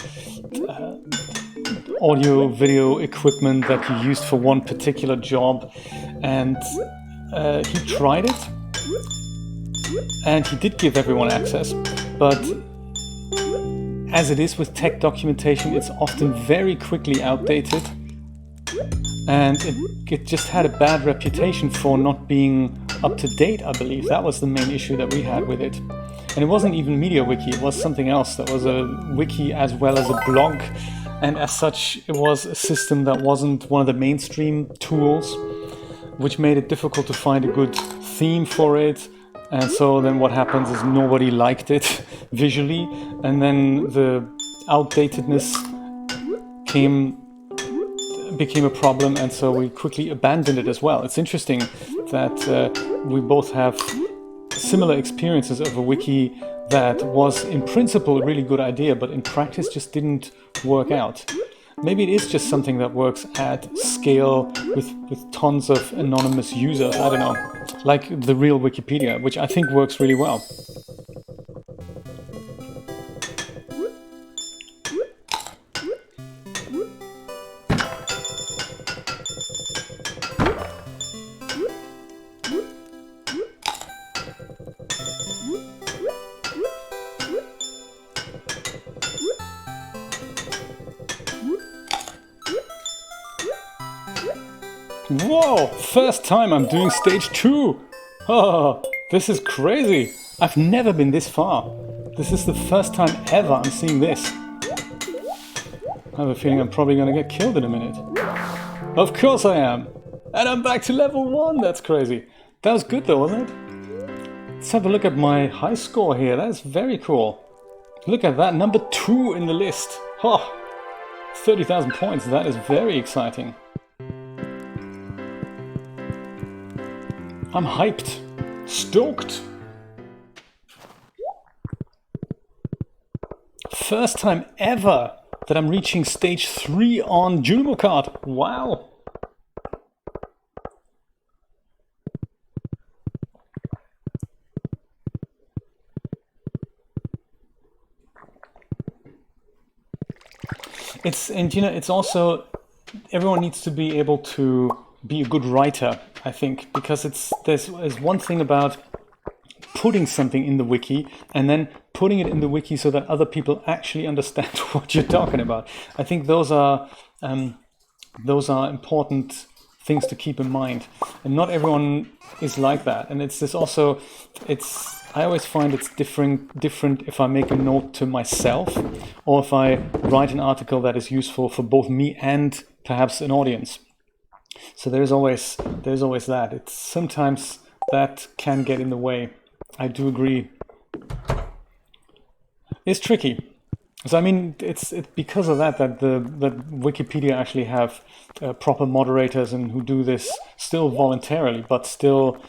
Speaker 1: audio, video equipment that you used for one particular job, and he tried it, and he did give everyone access, but as it is with tech documentation, it's often very quickly outdated, and it just had a bad reputation for not being up to date, I believe. That was the main issue that we had with it. And it wasn't even MediaWiki, it was something else. That was a wiki as well as a blog, and as such it was a system that wasn't one of the mainstream tools, which made it difficult to find a good theme for it. And so then what happens is nobody liked it visually, and then the outdatedness became a problem, and so we quickly abandoned it as well. It's interesting that we both have similar experiences of a wiki that was in principle a really good idea, but in practice just didn't work out. Maybe it is just something that works at scale with tons of anonymous users, I don't know, like the real Wikipedia, which I think works really well. Whoa! First time I'm doing stage 2! Oh, this is crazy! I've never been this far. This is the first time ever I'm seeing this. I have a feeling I'm probably gonna get killed in a minute. Of course I am! And I'm back to level 1! That's crazy. That was good though, wasn't it? Let's have a look at my high score here. That's very cool. Look at that, number 2 in the list. Oh, 30,000 points. That is very exciting. I'm hyped. Stoked. First time ever that I'm reaching stage 3 on Junimo card. Wow. It's also, everyone needs to be able to be a good writer, I think, because there's one thing about putting something in the wiki and then putting it in the wiki so that other people actually understand what you're talking about. I think those are important things to keep in mind, and not everyone is like that. And it's this also, I always find it's different if I make a note to myself or if I write an article that is useful for both me and perhaps an audience. So there's always that. It's sometimes that can get in the way. I do agree. It's tricky. So I mean, it's because of that Wikipedia actually have proper moderators and who do this still voluntarily, but still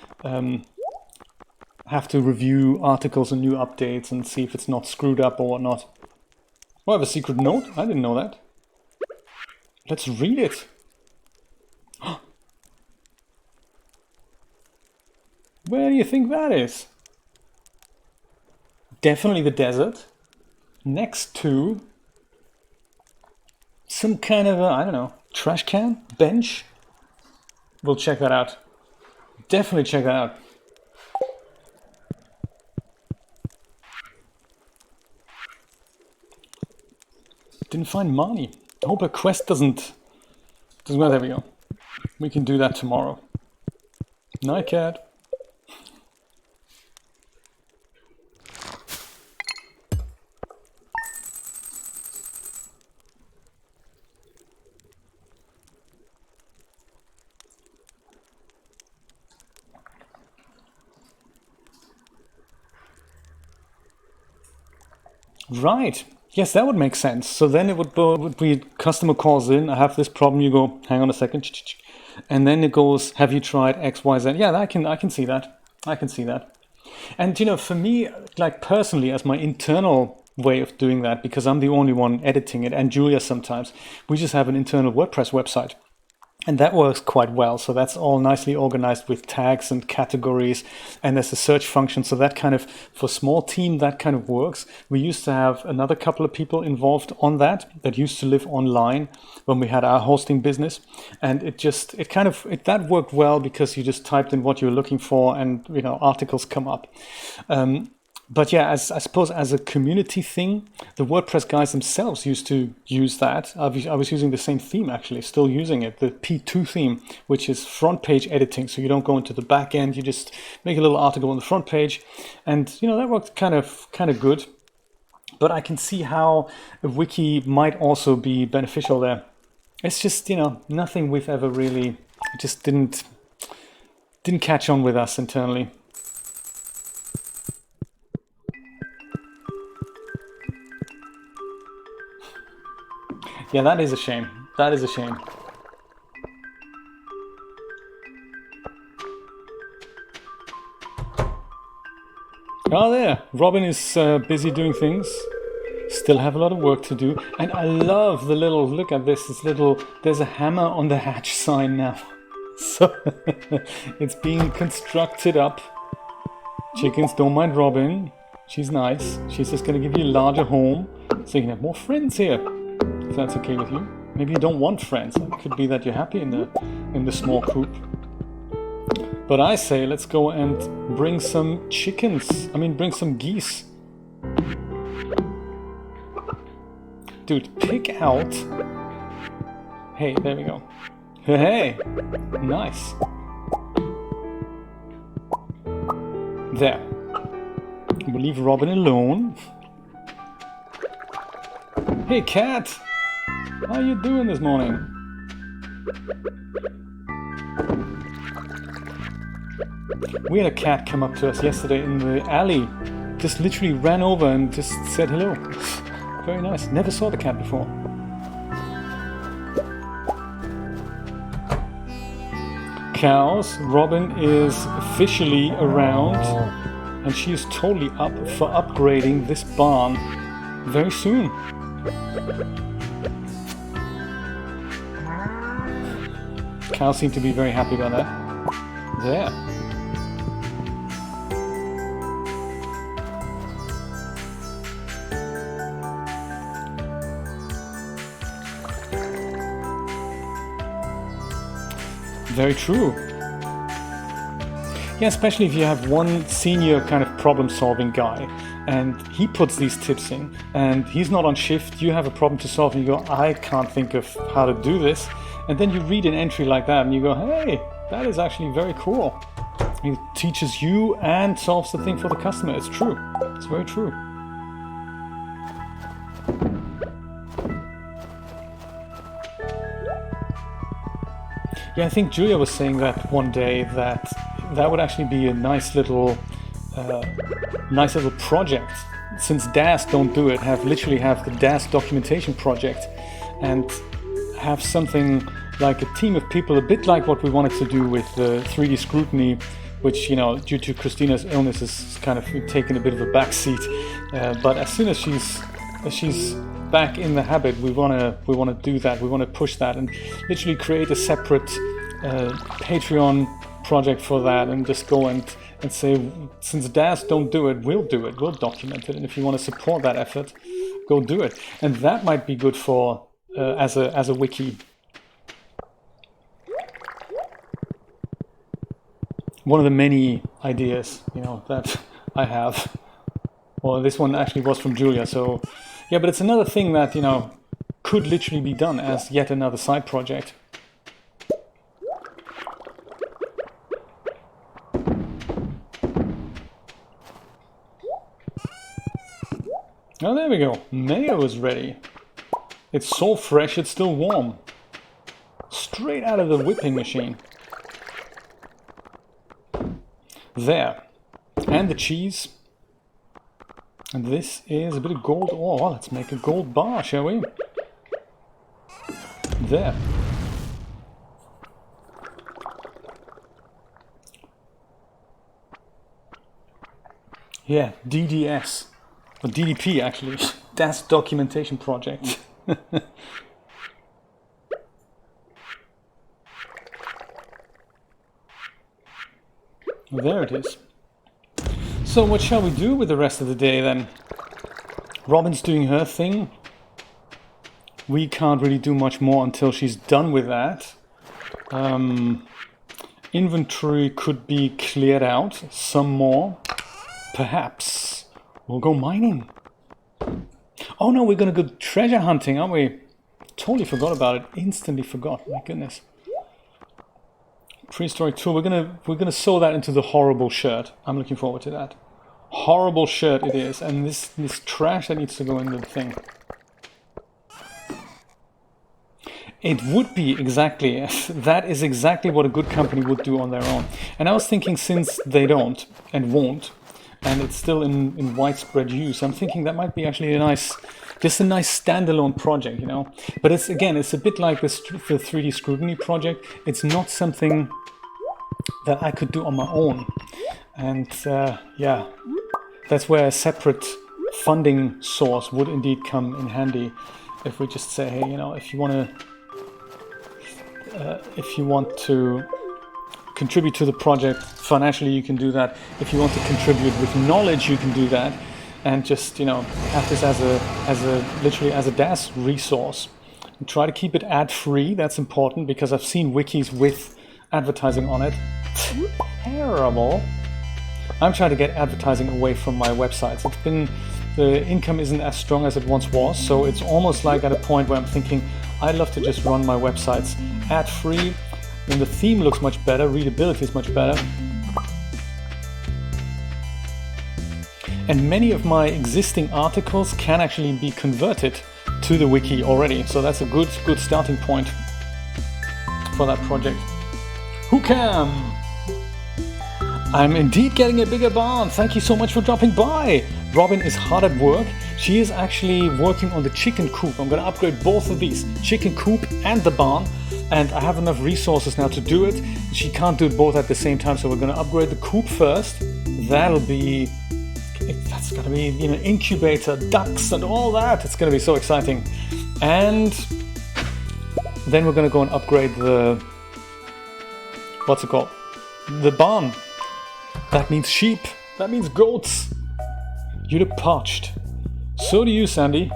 Speaker 1: have to review articles and new updates and see if it's not screwed up or whatnot. Oh, I have a secret note? I didn't know that. Let's read it. Where do you think that is? Definitely the desert. Next to some kind of a, I don't know, trash can? Bench? We'll check that out. Definitely check that out. Didn't find Marnie. I hope her quest doesn't well, there we go. We can do that tomorrow. Night, cat. Right. Yes, that would make sense. So then it would be customer calls in, I have this problem, you go, hang on a second, and then it goes, have you tried X, Y, Z? Yeah, I can see that. I can see that. And you know, for me, like personally, as my internal way of doing that, because I'm the only one editing it, and Julia sometimes, we just have an internal WordPress website. And that works quite well. So that's all nicely organized with tags and categories. And there's a search function. So that kind of, for small team, that kind of works. We used to have another couple of people involved on that used to live online when we had our hosting business. And that worked well because you just typed in what you're looking for and, you know, articles come up. But yeah, I suppose as a community thing, the WordPress guys themselves used to use that. I was using the same theme, actually, still using it, the P2 theme, which is front page editing. So you don't go into the back end, you just make a little article on the front page. And, you know, that worked kind of good. But I can see how a wiki might also be beneficial there. It's just, you know, nothing we've ever really, it just didn't catch on with us internally. Yeah, that is a shame. That is a shame. Oh, there. Robin is busy doing things. Still have a lot of work to do. And I love the little, look at this little, there's a hammer on the hatch sign now. So it's being constructed up. Chickens don't mind Robin. She's nice. She's just going to give you a larger home so you can have more friends here. If that's okay with you. Maybe you don't want friends. It could be that you're happy in the small coop. But I say let's go and bring some chickens. Bring some geese. Dude, pick out. Hey, there we go. Hey, nice. There. We'll leave Robin alone. Hey, cat. How you doing this morning? We had a cat come up to us yesterday in the alley. Just literally ran over and just said hello. Very nice. Never saw the cat before. Cows. Robin is officially around and she is totally up for upgrading this barn very soon. Cows seem to be very happy about that. There. Very true. Yeah, especially if you have one senior kind of problem-solving guy and he puts these tips in and he's not on shift, you have a problem to solve and you go, I can't think of how to do this. And then you read an entry like that and you go, hey, that is actually very cool. It teaches you and solves the thing for the customer. It's true. It's very true. Yeah, I think Julia was saying that one day that would actually be a nice little project. Since DAS don't do it, literally have the DAS documentation project and have something like a team of people, a bit like what we wanted to do with 3D scrutiny, which, you know, due to Christina's illness is kind of taken a bit of a backseat. But as soon as she's back in the habit, we want to do that. We want to push that and literally create a separate Patreon project for that and just go and and say, since Daz don't do it, we'll do it, we'll document it, and if you want to support that effort, go do it. And that might be good for as a wiki. One of the many ideas, you know, that I have. Well, this one actually was from Julia, so yeah, but it's another thing that, you know, could literally be done as yet another side project. Oh, there we go. Mayo is ready. It's so fresh, it's still warm. Straight out of the whipping machine. There. And the cheese. And this is a bit of gold ore. Let's make a gold bar, shall we? There. Yeah, DDS. Or DDP, actually. That's documentation project. There it is. So what shall we do with the rest of the day then? Robin's doing her thing. We can't really do much more until she's done with that. Inventory could be cleared out. Some more. Perhaps. We'll go mining. Oh no, we're gonna go treasure hunting, aren't we? Totally forgot about it. Instantly forgot. My goodness. Prehistoric tool. We're gonna sew that into the horrible shirt. I'm looking forward to that. Horrible shirt it is, and this trash that needs to go into the thing. It would be exactly, that is exactly what a good company would do on their own. And I was thinking, since they don't and won't, and it's still in widespread use, I'm thinking that might be actually just a nice standalone project, you know. But it's, again, it's a bit like the 3D Scrutiny project. It's not something that I could do on my own. And yeah, that's where a separate funding source would indeed come in handy. If we just say, hey, you know, if you want to contribute to the project financially, you can do that. If you want to contribute with knowledge, you can do that. And just, you know, have this literally as a DAS resource. And try to keep it ad-free. That's important, because I've seen wikis with advertising on it. Terrible. I'm trying to get advertising away from my websites. It's been, the income isn't as strong as it once was, so it's almost like at a point where I'm thinking, I'd love to just run my websites ad-free, and the theme looks much better, readability is much better. And many of my existing articles can actually be converted to the wiki already, so that's a good starting point for that project. Who can? I'm indeed getting a bigger barn. Thank you so much for dropping by. Robin is hard at work. She is actually working on the chicken coop. I'm going to upgrade both of these, chicken coop and the barn. And I have enough resources now to do it. She can't do it both at the same time, so we're going to upgrade the coop first. That's going to be, you know, incubator, ducks and all that. It's going to be so exciting. And then we're going to go and upgrade the, what's it called? The barn. That means sheep. That means goats. You look parched. So do you, Sandy.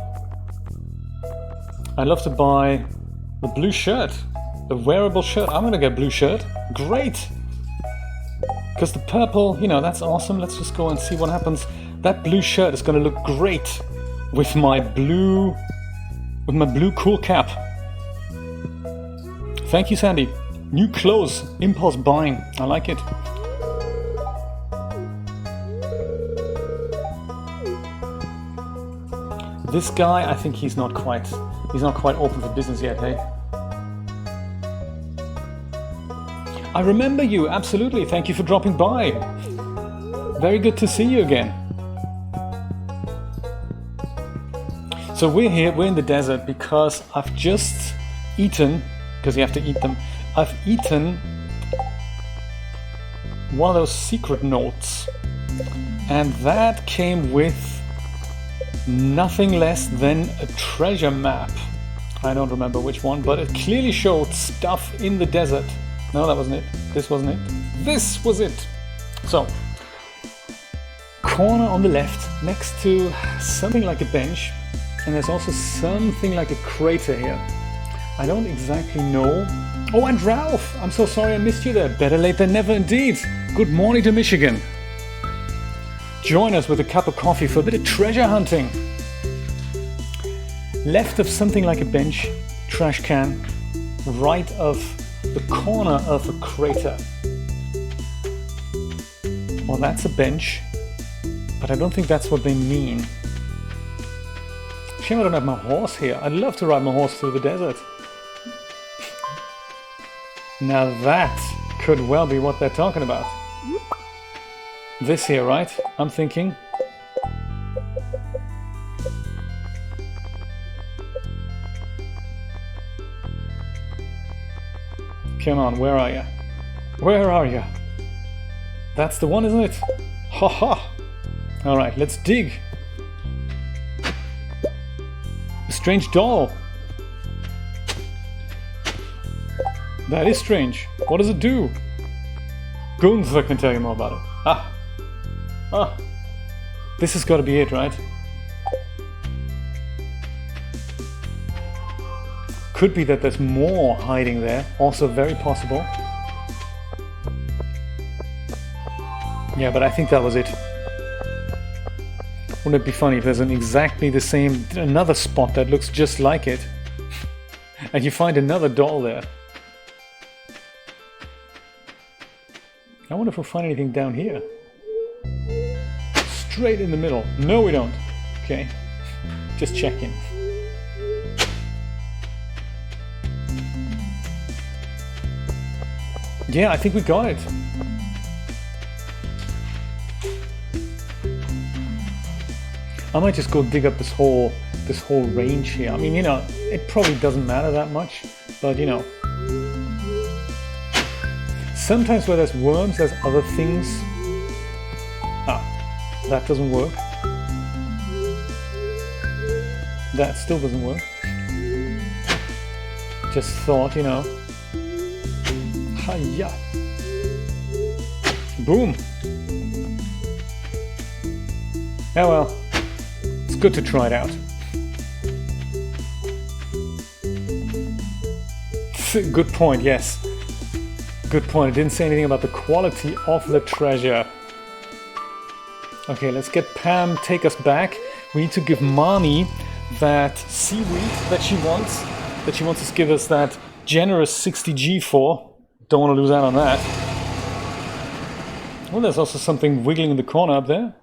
Speaker 1: I'd love to buy the blue shirt. The wearable shirt. I'm gonna get blue shirt. Great. Because the purple, you know, that's awesome. Let's just go and see what happens. That blue shirt is gonna look great with my blue cool cap. Thank you, Sandy. New clothes. Impulse buying. I like it. This guy, I think he's not quite open for business yet, hey? I remember you, absolutely. Thank you for dropping by. Very good to see you again. So we're here, we're in the desert because I've just eaten, because you have to eat them, I've eaten one of those secret notes. And that came with nothing less than a treasure map. I don't remember which one, but it clearly showed stuff in the desert. No, that wasn't it. This wasn't it. This was it. So, corner on the left next to something like a bench, and there's also something like a crater here. I don't exactly know. Oh, and Ralph! I'm so sorry I missed you there. Better late than never indeed. Good morning to Michigan. Join us with a cup of coffee for a bit of treasure hunting. Left of something like a bench, trash can, right of the corner of a crater. Well, that's a bench, but I don't think that's what they mean. Shame I don't have my horse here. I'd love to ride my horse through the desert. Now that could well be what they're talking about. This here, right? I'm thinking. Come on, where are you? Where are you? That's the one, isn't it? Ha ha! Alright, let's dig. A strange doll. That is strange. What does it do? Gunther can tell you more about it. Ah. Ah. This has got to be it, right? Could be that there's more hiding there. Also very possible. Yeah, but I think that was it. Wouldn't it be funny if there's exactly the same, another spot that looks just like it, and you find another doll there? I wonder if we'll find anything down here. Straight in the middle. No, we don't. Okay. Just checking. Yeah, I think we got it. I might just go dig up this whole range here. I mean, you know, it probably doesn't matter that much, but you know. Sometimes where there's worms, there's other things. Ah, that doesn't work. That still doesn't work. Just thought, you know. Hiya! Boom! Oh well. It's good to try it out. Good point, yes. Good point. I didn't say anything about the quality of the treasure. Okay, let's get Pam, take us back. We need to give Marnie that seaweed that she wants. That she wants to give us that generous 60G for. Don't want to lose out on that. Well, there's also something wiggling in the corner up there.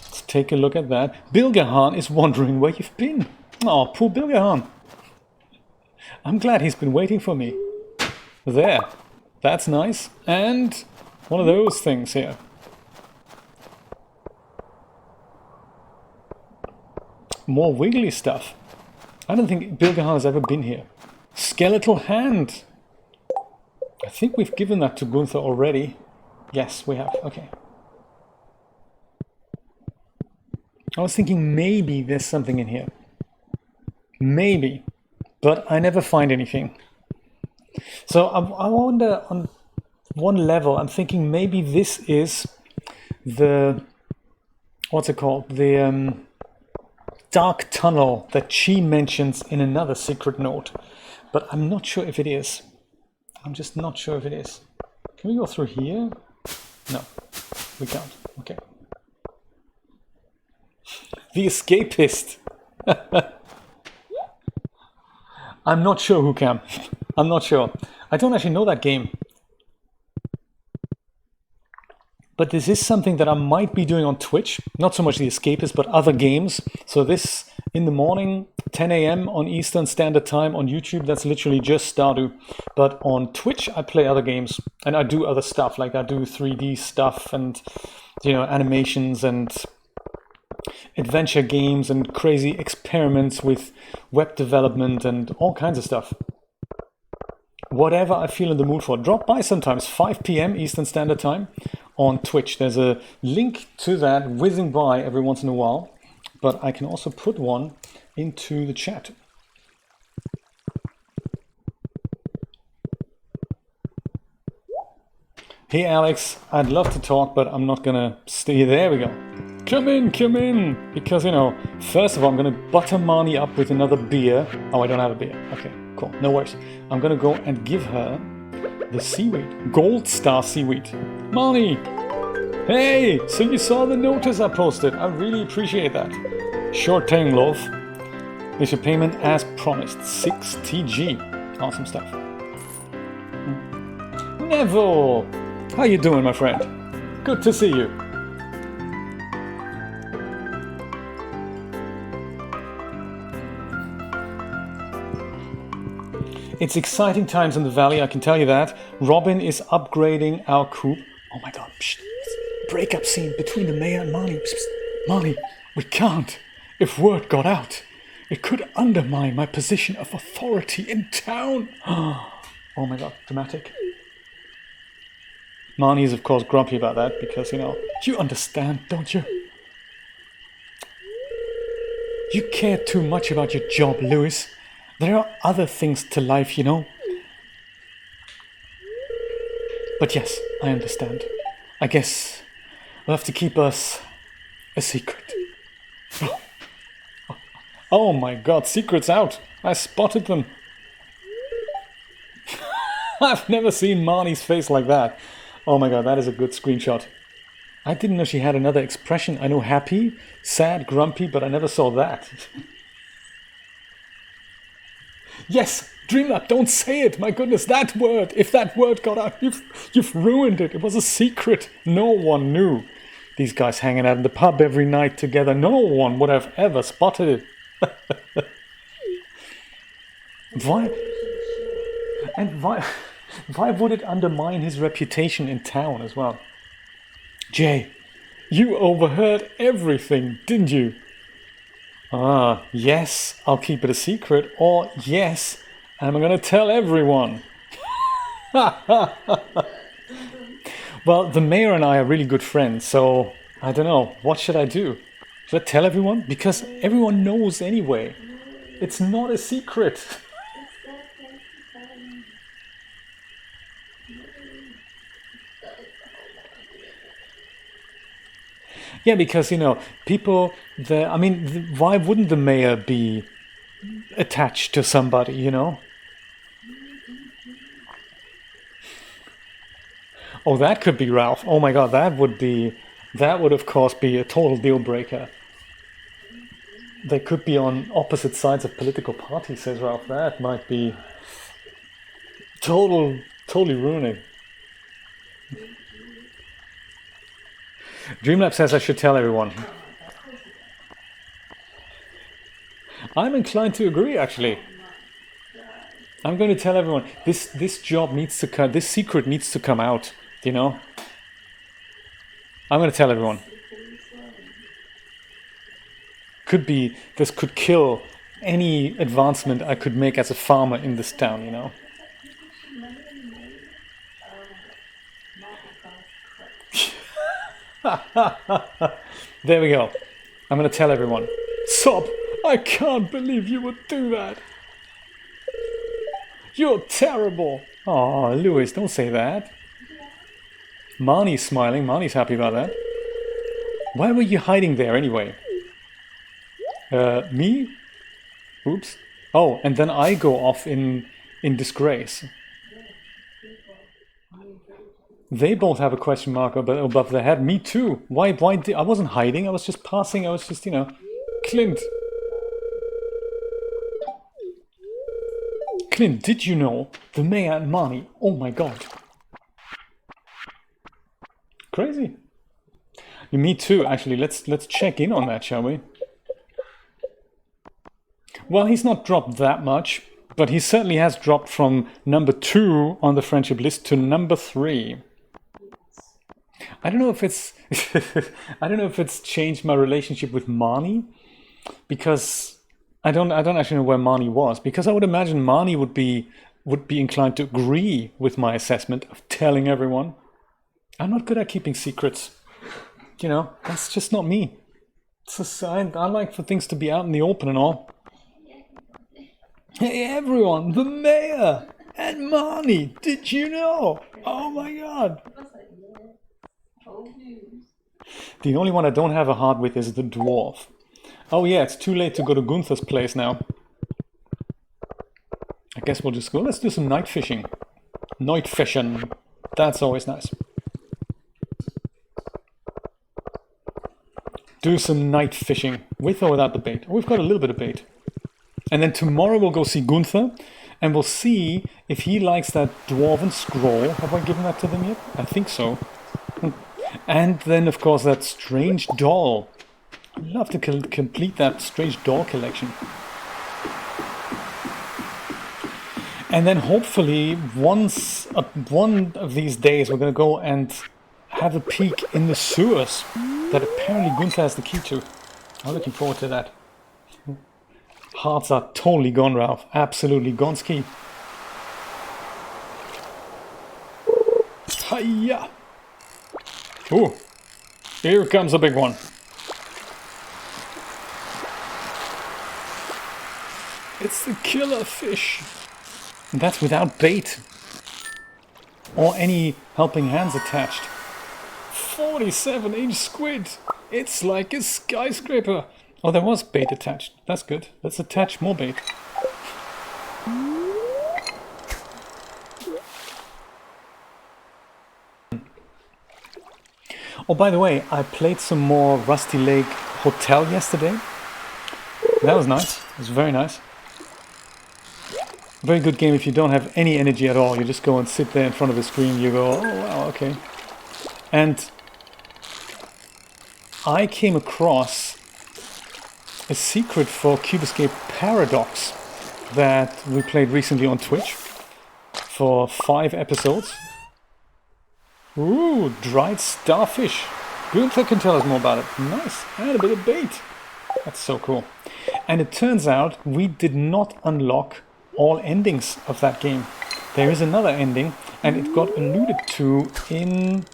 Speaker 1: Let's take a look at that. Bilgehan is wondering where you've been. Oh, poor Bilgehan. I'm glad he's been waiting for me. There. That's nice. And one of those things here. More wiggly stuff. I don't think Bilgehan has ever been here. Skeletal hand. I think we've given that to Gunther already. Yes, we have. Okay. I was thinking maybe there's something in here. Maybe. But I never find anything. So I wonder, on one level, I'm thinking maybe this is the... What's it called? The dark tunnel that she mentions in another secret note. But I'm not sure if it is. I'm just not sure if it is. Can we go through here? No, we can't. Okay. The Escapist. I'm not sure who can. I'm not sure. I don't actually know that game. But this is something that I might be doing on Twitch. Not so much The Escapist, but other games. So this in the morning, 10 a.m. on Eastern Standard Time on YouTube, that's literally just Stardew. But on Twitch, I play other games. And I do other stuff, like I do 3D stuff and, you know, animations and adventure games and crazy experiments with web development and all kinds of stuff. Whatever I feel in the mood for. Drop by sometimes, 5 p.m. Eastern Standard Time on Twitch. There's a link to that whizzing by every once in a while, but I can also put one into the chat. Hey Alex, I'd love to talk, but I'm not gonna stay. There we go. Come in, because, you know, first of all, I'm gonna butter Marnie up with another beer. Oh, I don't have a beer. Okay, cool, no worries. I'm gonna go and give her the seaweed, gold star seaweed. Marnie, hey, so you saw the notice I posted. I really appreciate that. Short term love. Is your payment as promised? 6 TG. Awesome stuff. Neville, how you doing, my friend? Good to see you. It's exciting times in the valley, I can tell you that. Robin is upgrading our coop. Oh my god, psst. Breakup scene between the mayor and Marnie. Psst, psst. Marnie, we can't. If word got out, it could undermine my position of authority in town. Oh my god, dramatic. Marnie is of course grumpy about that because, you know, you understand, don't you? You care too much about your job, Lewis. There are other things to life, you know. But yes, I understand. I guess we'll have to keep us a secret. Oh my god, secrets out! I spotted them. I've never seen Marnie's face like that. Oh my god, that is a good screenshot. I didn't know she had another expression. I know happy, sad, grumpy, but I never saw that. Yes, Dreamlab, don't say it. My goodness, that word. If that word got out, you've ruined it. It was a secret. No one knew. These guys hanging out in the pub every night together. No one would have ever spotted it. Why would it undermine his reputation in town as well? Jay, you overheard everything, didn't you? Ah, yes, I'll keep it a secret, or yes, I'm gonna tell everyone. Well, the mayor and I are really good friends, so I don't know, what should I do? Should I tell everyone? Because everyone knows anyway. It's not a secret. Yeah, because, you know, people, why wouldn't the mayor be attached to somebody, you know? Oh, that could be Ralph. Oh my god, that would of course be a total deal breaker. They could be on opposite sides of political parties, says Ralph. That might be totally ruining. Dreamlab says I should tell everyone. I'm inclined to agree, actually. I'm going to tell everyone. This job needs to come. This secret needs to come out. You know. I'm going to tell everyone. This could kill any advancement I could make as a farmer in this town. You know. There we go. I'm gonna tell everyone. Sob, I can't believe you would do that. You're terrible. Oh, Lewis, don't say that. Marnie's smiling. Marnie's happy about that. Why were you hiding there anyway? Me? Oops. Oh, and then I go off in disgrace. They both have a question mark above their head. Me too. Why I wasn't hiding. I was just passing. I was just, you know, Clint. Clint, did you know the mayor and Marnie? Oh my god. Crazy. Me too, actually. Let's check in on that, shall we? Well, he's not dropped that much, but he certainly has dropped from number 2 on the friendship list to number 3. I don't know if it's changed my relationship with Marnie, because I don't actually know where Marnie was, because I would imagine Marnie would be inclined to agree with my assessment of telling everyone. I'm not good at keeping secrets. You know, that's just not me. I like for things to be out in the open and all. Hey everyone, the mayor! And Marnie, did you know? Oh my god. The only one I don't have a heart with is the dwarf. Oh yeah, it's too late to go to Gunther's place now. I guess we'll just go. Let's do some night fishing. Night fishing. That's always nice. Do some night fishing. With or without the bait. Oh, we've got a little bit of bait. And then tomorrow we'll go see Gunther. And we'll see if he likes that dwarven scroll. Have I given that to them yet? I think so. And then, of course, that strange doll. I'd love to complete that strange doll collection. And then hopefully one of these days we're going to go and have a peek in the sewers that apparently Gunther has the key to. I'm looking forward to that. Hearts are totally gone, Ralph. Absolutely gone ski. Hiya! Ooh, here comes a big one. It's the killer fish. And that's without bait. Or any helping hands attached. 47-inch squid. It's like a skyscraper. Oh, there was bait attached. That's good. Let's attach more bait. Oh, by the way, I played some more Rusty Lake Hotel yesterday. That was nice. It was very nice. Very good game if you don't have any energy at all. You just go and sit there in front of the screen. You go, oh wow, okay. And I came across a secret for Cube Escape Paradox that we played recently on Twitch for 5 episodes. Ooh, dried starfish. Gunther can tell us more about it. Nice, and a bit of bait. That's so cool. And it turns out we did not unlock all endings of that game. There is another ending, and it got alluded to in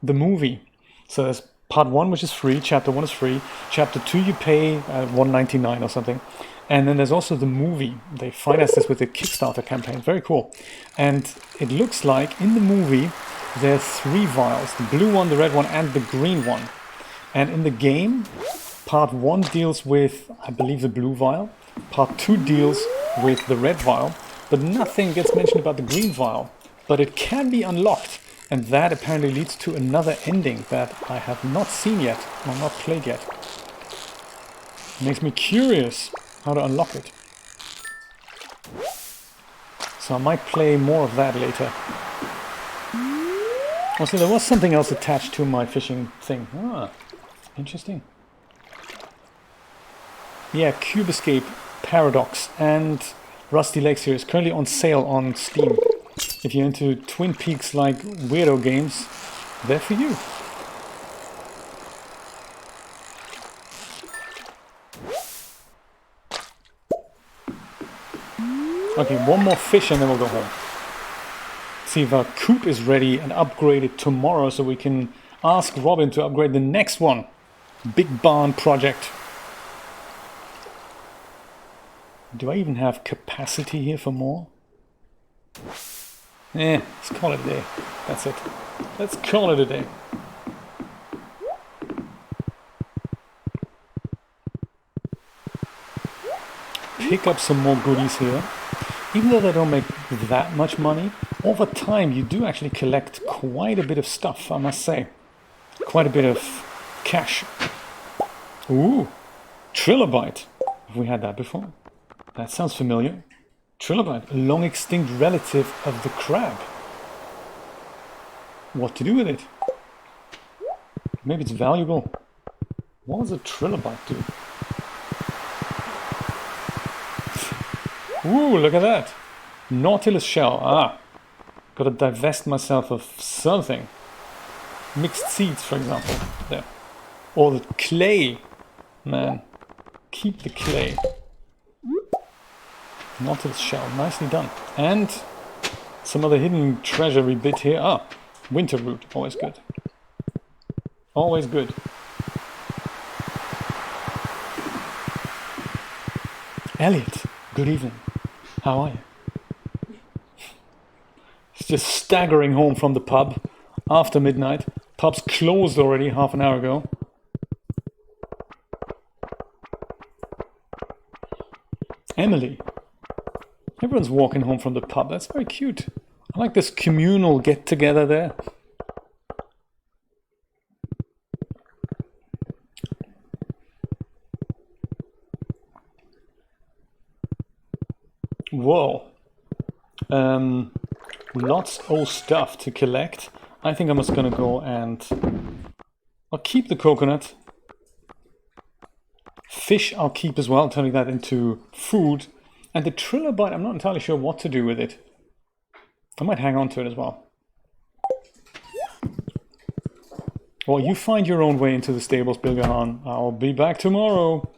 Speaker 1: the movie. So there's part 1, which is free. Chapter 1 is free. Chapter 2 you pay $1.99 or something. And then there's also the movie. They financed this with a Kickstarter campaign. Very cool. And it looks like in the movie there are 3 vials. The blue one, the red one, and the green one. And in the game, part 1 deals with, I believe, the blue vial. Part 2 deals with the red vial. But nothing gets mentioned about the green vial. But it can be unlocked. And that apparently leads to another ending that I have not seen yet, or not played yet. Makes me curious how to unlock it. So I might play more of that later. Also, there was something else attached to my fishing thing. Ah, interesting. Yeah, Cube Escape Paradox and Rusty Lake series currently on sale on Steam. If you're into Twin Peaks like weirdo games, they're for you. Okay, one more fish and then we'll go home. See if our coop is ready and upgraded tomorrow so we can ask Robin to upgrade the next one. Big barn project. Do I even have capacity here for more? Let's call it a day. That's it. Let's call it a day. Pick up some more goodies here. Even though they don't make that much money, over time you do actually collect quite a bit of stuff, I must say. Quite a bit of cash. Ooh, trilobite. Have we had that before? That sounds familiar. Trilobite, a long extinct relative of the crab. What to do with it? Maybe it's valuable. What does a trilobite do? Ooh, look at that. Nautilus shell. Ah, gotta divest myself of something. Mixed seeds, for example. There. Or the clay. Man, keep the clay. Nautilus shell, nicely done. And some other hidden treasury bit here. Ah, winter root, always good. Always good. Elliot, good evening. How are you? just staggering home from the pub after midnight. Pub's closed already half an hour ago. Emily. Everyone's walking home from the pub. That's very cute. I like this communal get-together there. Whoa. Lots of stuff to collect. I think I'm just gonna go and I'll keep the coconut. Fish I'll keep as well, turning that into food. And the trilobite, I'm not entirely sure what to do with it. I might hang on to it as well. Well, you find your own way into the stables, Bilgahan. I'll be back tomorrow.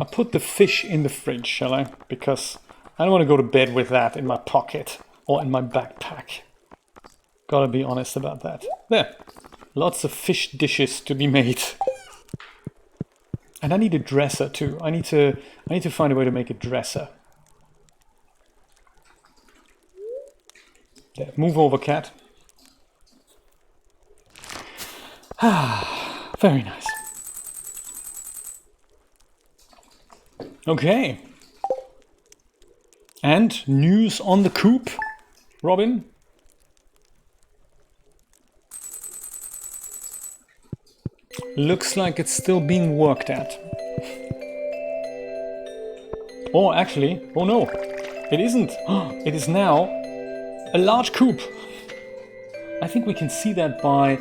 Speaker 1: I'll put the fish in the fridge, shall I? Because I don't want to go to bed with that in my pocket or in my backpack. Gotta be honest about that. There. Lots of fish dishes to be made. And I need a dresser too. I need to find a way to make a dresser. There, move over, cat. Ah, very nice. Okay. And news on the coop, Robin? Looks like it's still being worked at. Oh, actually, oh no, it isn't. It is now a large coop. I think we can see that by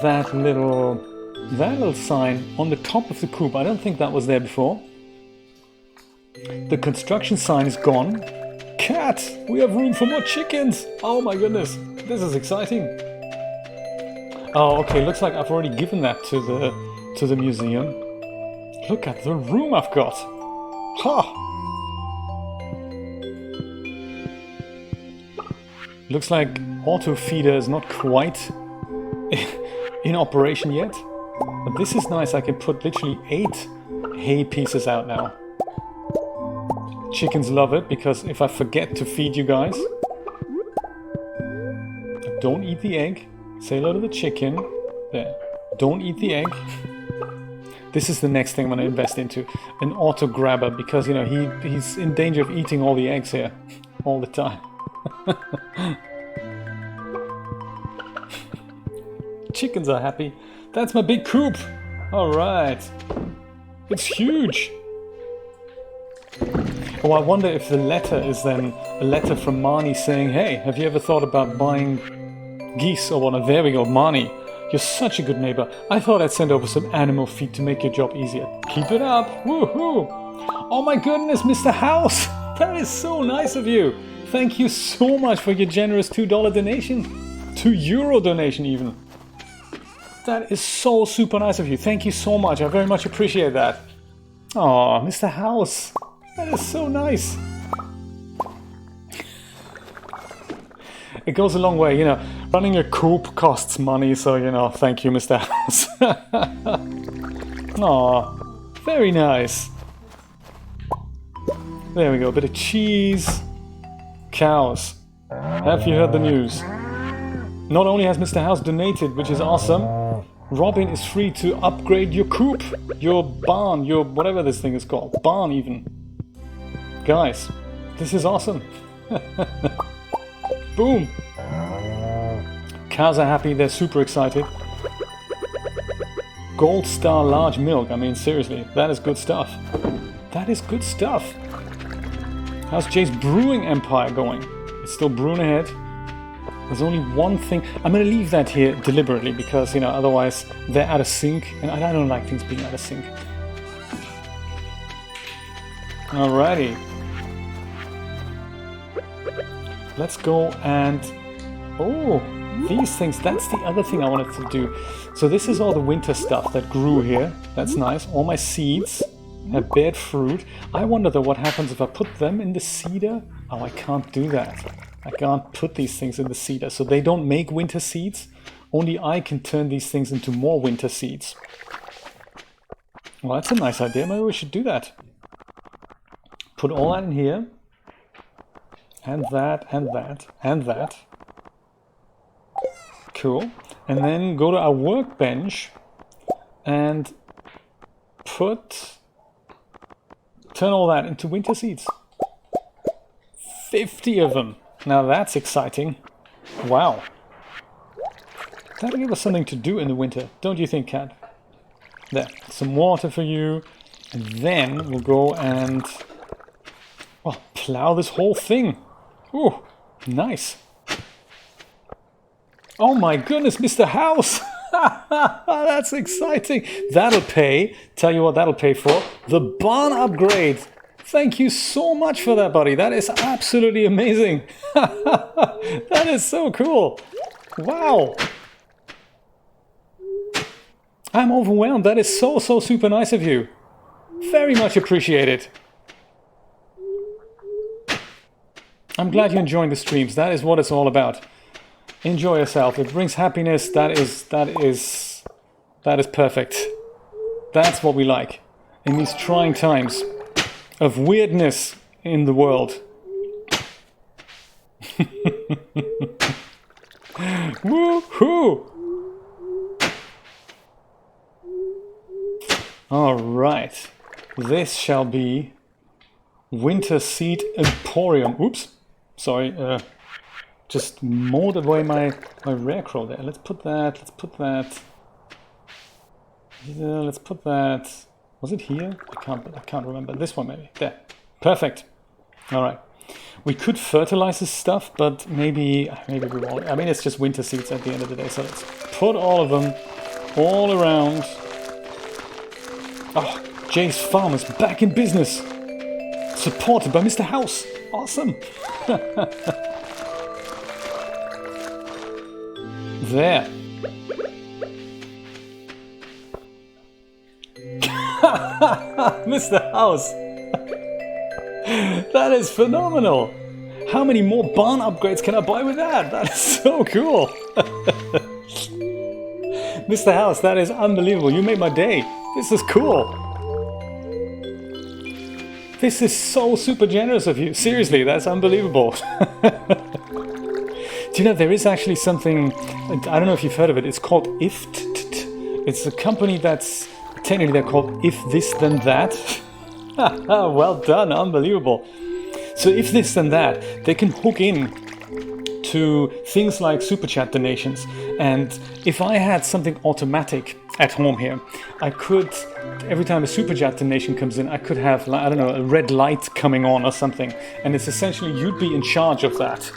Speaker 1: that little sign on the top of the coop. I don't think that was there before. The construction sign is gone. Cat, we have room for more chickens. Oh my goodness, this is exciting. Oh, okay, looks like I've already given that to the museum. Look at the room I've got. Ha! Looks like auto feeder is not quite in operation yet. But this is nice, I can put literally 8 hay pieces out now. Chickens love it, because if I forget to feed you guys, don't eat the egg. Say hello to the chicken. There. Don't eat the egg. This is the next thing I'm going to invest into. An auto grabber, because, you know, he's in danger of eating all the eggs here. All the time. Chickens are happy. That's my big coop. Alright. It's huge. Oh, I wonder if the letter is then a letter from Marnie saying, hey, have you ever thought about buying geese or whatnot? There we go, Marnie. You're such a good neighbor. I thought I'd send over some animal feed to make your job easier. Keep it up. Woohoo! Oh my goodness, Mr. House! That is so nice of you. Thank you so much for your generous $2 donation. €2 donation even. That is so super nice of you. Thank you so much. I very much appreciate that. Oh, Mr. House. That is so nice. It goes a long way, you know. Running a coop costs money, so, you know, thank you, Mr. House. Aw, very nice. There we go, a bit of cheese. Cows. Have you heard the news? Not only has Mr. House donated, which is awesome, Robin is free to upgrade your coop, your barn, your whatever this thing is called. Barn even. Guys, this is awesome. Boom. Cows are happy, they're super excited. Gold Star Large Milk, I mean seriously, that is good stuff. That is good stuff. How's Jay's brewing empire going? It's still brewing ahead. There's only one thing. I'm going to leave that here deliberately because, you know, otherwise they're out of sync. And I don't like things being out of sync. Alrighty. Let's go and... Oh, these things. That's the other thing I wanted to do. So this is all the winter stuff that grew here. That's nice. All my seeds have bared fruit. I wonder though what happens if I put them in the cedar. Oh, I can't do that. I can't put these things in the cedar, so they don't make winter seeds. Only I can turn these things into more winter seeds. Well, that's a nice idea. Maybe we should do that. Put all that in here. And that, and that, and that. Cool. And then go to our workbench and turn all that into winter seeds. 50 of them. Now that's exciting. Wow. That'll give us something to do in the winter, don't you think, Cat? There, some water for you. And then we'll go and, well, plow this whole thing. Ooh, nice. Oh my goodness, Mr. House! That's exciting. That'll pay. Tell you what that'll pay for. The barn upgrade. Thank you so much for that, buddy. That is absolutely amazing. That is so cool. Wow. I'm overwhelmed. That is so super nice of you. Very much appreciated. I'm glad you're enjoying the streams. That is what it's all about. Enjoy yourself. It brings happiness. That is perfect. That's what we like in these trying times of weirdness in the world. Woohoo! All right. This shall be Winter Seed Emporium. Oops. Sorry. Just mowed away my rare crow there. Let's put that. Let's put that. Was it here? I can't remember. This one maybe. There. Perfect. All right. We could fertilize this stuff, but maybe we won't. I mean, it's just winter seeds at the end of the day. So let's put all of them all around. Oh, Jay's farm is back in business. Supported by Mr. House. Awesome. There. Mr. House. That is phenomenal. How many more barn upgrades can I buy with that? That is so cool. Mr. House, that is unbelievable. You made my day. This is cool. This is so super generous of you. Seriously, that's unbelievable. Do you know, there is actually something, I don't know if you've heard of it, it's called IFT. It's a company that's, technically they're called If This Then That. Well done, unbelievable. So if this then that, they can hook in to things like super chat donations. And if I had something automatic at home here, I could, every time a super chat donation comes in, I could have, I don't know, a red light coming on or something. And it's essentially, you'd be in charge of that.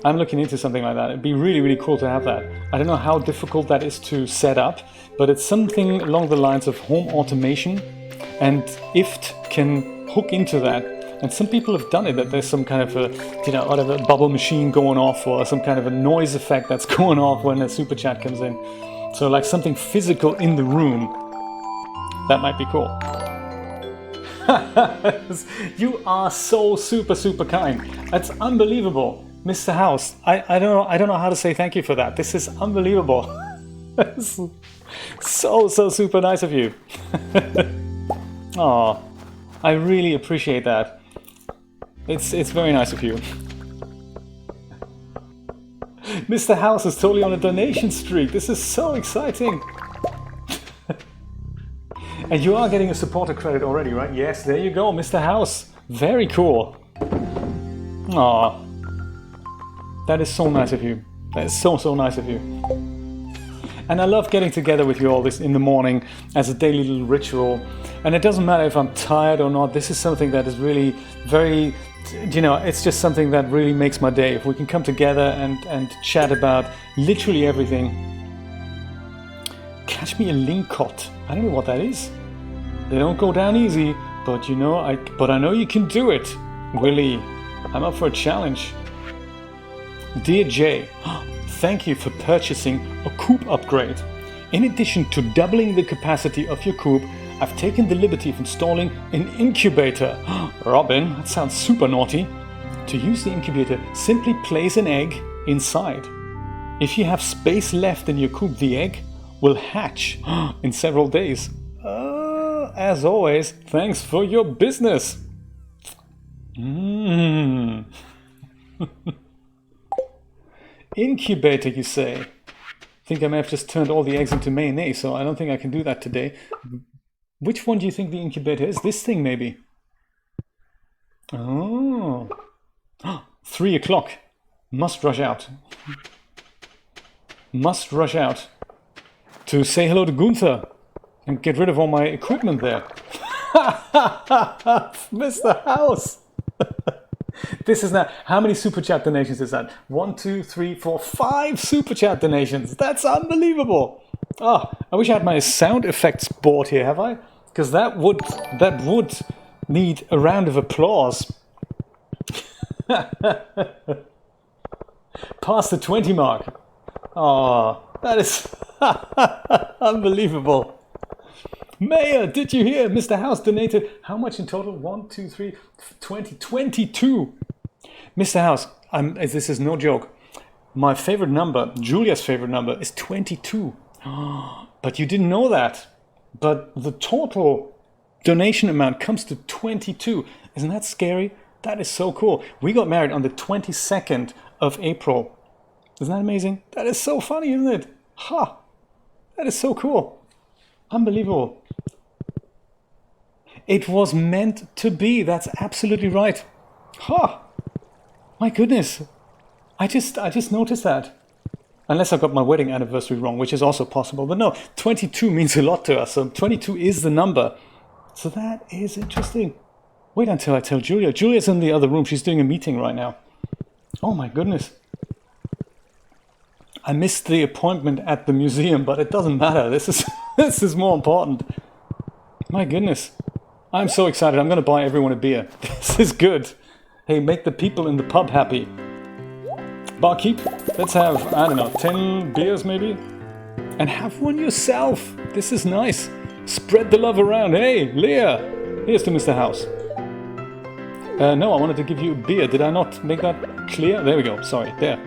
Speaker 1: I'm looking into something like that. It'd be really cool to have that. I don't know how difficult that is to set up, but it's something along the lines of home automation, and IFT can hook into that. And some people have done it, that there's some kind of a, you know, whatever, bubble machine going off, or some kind of a noise effect that's going off when a super chat comes in. So like something physical in the room. That might be cool. You are so super kind. That's unbelievable. Mr. House, I don't know how to say thank you for that. This is unbelievable. That's so super nice of you. Oh, I really appreciate that. It's very nice of you. Mr. House is totally on a donation streak. This is so exciting. And you are getting a supporter credit already, right? Yes, there you go, Mr. House. Very cool. Aw. That is so nice of you. That is so nice of you. And I love getting together with you all this in the morning as a daily little ritual. And it doesn't matter if I'm tired or not. This is something that is really very, you know, it's just something that really makes my day. If we can come together and chat about literally everything. Catch me a lingcot. I don't know what that is. They don't go down easy, but you know, I know you can do it. Willie, I'm up for a challenge. Dear Jay, thank you for purchasing a coop upgrade. In addition to doubling the capacity of your coop, I've taken the liberty of installing an incubator. Robin, that sounds super naughty. To use the incubator, simply place an egg inside. If you have space left in your coop, the egg will hatch in several days. As always, thanks for your business. Incubator, you say? think I may have just turned all the eggs into mayonnaise, so I don't think I can do that today. Which one do you think the incubator is? This thing, maybe? Oh. 3 o'clock. Must rush out. Must rush out to say hello to Gunther and get rid of all my equipment there. Mr. House! This is now, how many super chat donations is that? 1, 2, 3, 4, 5 super chat donations. That's unbelievable. Oh, I wish I had my sound effects board here, have I? Because that would need a round of applause. Past the 20 mark. Oh, that is unbelievable. Mayor, did you hear? Mr. House donated how much in total? 1, 2, 3, 20, 22. Mr. House, this is no joke. My favorite number, Julia's favorite number, is 22. But you didn't know that. But the total donation amount comes to 22. Isn't that scary? That is so cool. We got married on the 22nd of April. Isn't that amazing? That is so funny, isn't it? Ha! That is so cool. Unbelievable. It was meant to be. That's absolutely right. Ha! My goodness. I just noticed that. Unless I got my wedding anniversary wrong, which is also possible. But no, 22 means a lot to us. So 22 is the number. So that is interesting. Wait until I tell Julia. Julia's in the other room. She's doing a meeting right now. Oh my goodness. I missed the appointment at the museum, but it doesn't matter. This is more important. My goodness. I'm so excited. I'm going to buy everyone a beer. This is good. Hey, make the people in the pub happy. Barkeep, let's have, I don't know, 10 beers maybe? And have one yourself. This is nice. Spread the love around. Hey, Leah, here's to Mr. House. No, I wanted to give you a beer. Did I not make that clear? There we go. Sorry, there.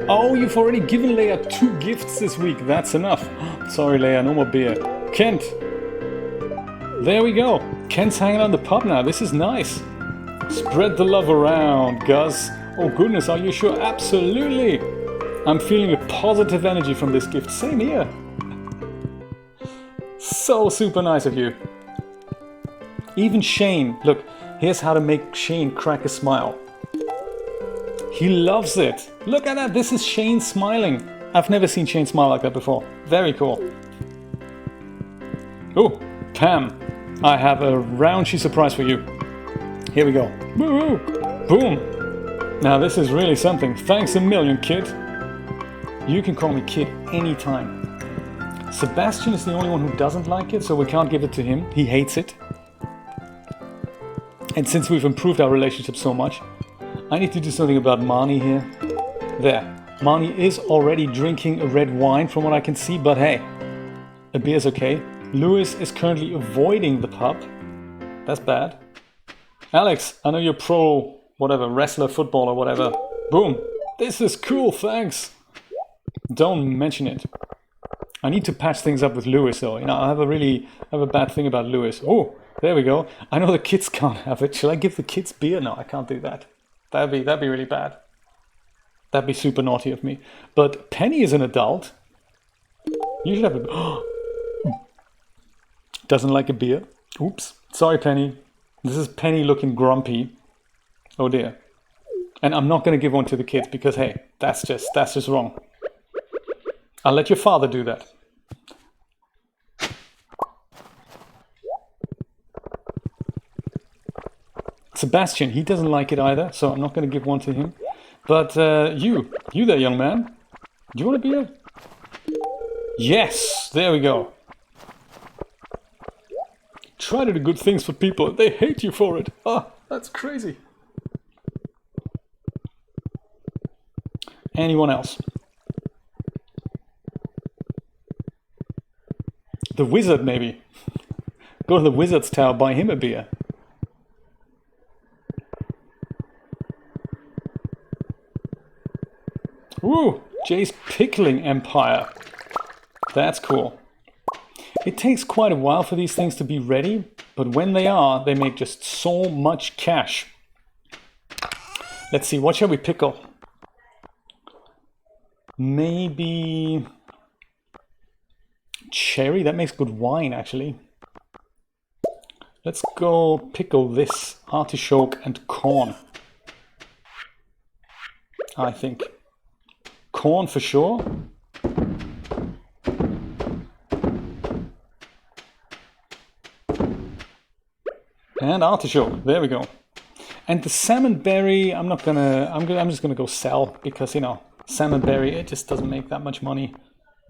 Speaker 1: Oh, you've already given Leia 2 gifts this week. That's enough. Sorry, Leia, no more beer. Kent. There we go. Kent's hanging on the pub now. This is nice. Spread the love around, Gus. Oh goodness, are you sure? Absolutely. I'm feeling a positive energy from this gift. Same here. So super nice of you. Even Shane. Look, here's how to make Shane crack a smile. He loves it. Look at that. This is Shane smiling. I've never seen Shane smile like that before. Very cool. Oh, Pam. I have a raunchy surprise for you. Here we go. Woo-hoo. Boom. Now this is really something. Thanks a million, kid. You can call me kid anytime. Sebastian is the only one who doesn't like it, so we can't give it to him. He hates it. And since we've improved our relationship so much, I need to do something about Marnie here. There. Marnie is already drinking a red wine from what I can see, but hey, a beer's okay. Lewis is currently avoiding the pub. That's bad. Alex, I know you're pro whatever, wrestler, football or whatever. Boom. This is cool, thanks. Don't mention it. I need to patch things up with Lewis though. You know, I have a bad thing about Lewis. Oh, there we go. I know the kids can't have it. Shall I give the kids beer? No, I can't do that. That'd be really bad. That'd be super naughty of me. But Penny is an adult. You should have a... Doesn't like a beer. Oops. Sorry, Penny. This is Penny looking grumpy. Oh dear. And I'm not going to give one to the kids because, hey, that's just wrong. I'll let your father do that. Sebastian, he doesn't like it either, so I'm not going to give one to him. But you there, young man. Do you want a beer? Yes, there we go. Try to do good things for people. They hate you for it. Oh, that's crazy. Anyone else? The wizard, maybe. Go to the wizard's tower, buy him a beer. Ooh, Jay's Pickling Empire. That's cool. It takes quite a while for these things to be ready, but when they are, they make just so much cash. Let's see, what shall we pickle? maybe cherry. That makes good wine, actually. Let's go pickle this artichoke and corn. I think corn for sure. And artichoke. There we go. And the salmon berry, I'm just gonna go sell, because you know, salmon berry, it just doesn't make that much money.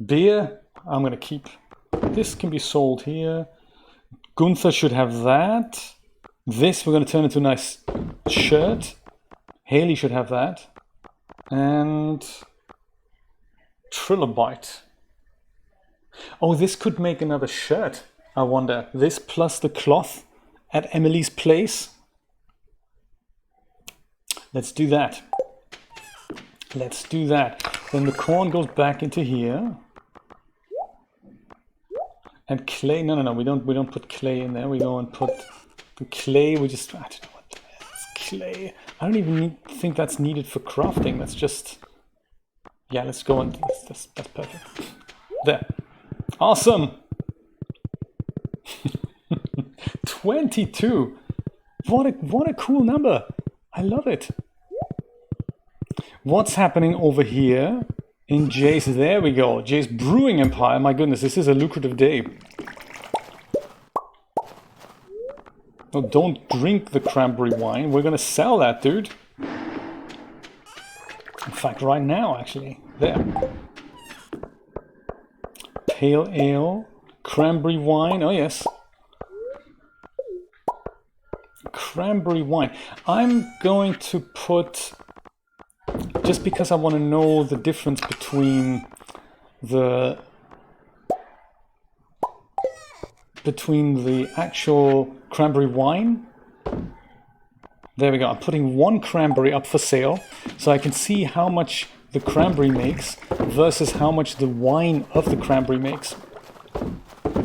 Speaker 1: Beer, I'm gonna keep. This can be sold here. Gunther should have that. This we're gonna turn into a nice shirt. Haley should have that. And Trilobite. Oh, this could make another shirt, I wonder. This plus the cloth at Emily's place. Let's do that. Let's do that. Then the corn goes back into here. And clay, no, we don't put clay in there. We go and put the clay. We just, I don't know what it's clay. I don't even think that's needed for crafting. That's just, yeah, let's go and that's perfect. There. Awesome. 22. What a cool number. I love it. What's happening over here in Jay's? There we go. Jay's Brewing Empire. My goodness, this is a lucrative day. Oh, don't drink the cranberry wine. We're gonna sell that, dude. In fact, right now, actually. There. Pale ale, cranberry wine. Oh yes. Cranberry wine. I'm going to put, just because I want to know the difference between the actual cranberry wine. There we go. I'm putting one cranberry up for sale so I can see how much the cranberry makes versus how much the wine of the cranberry makes.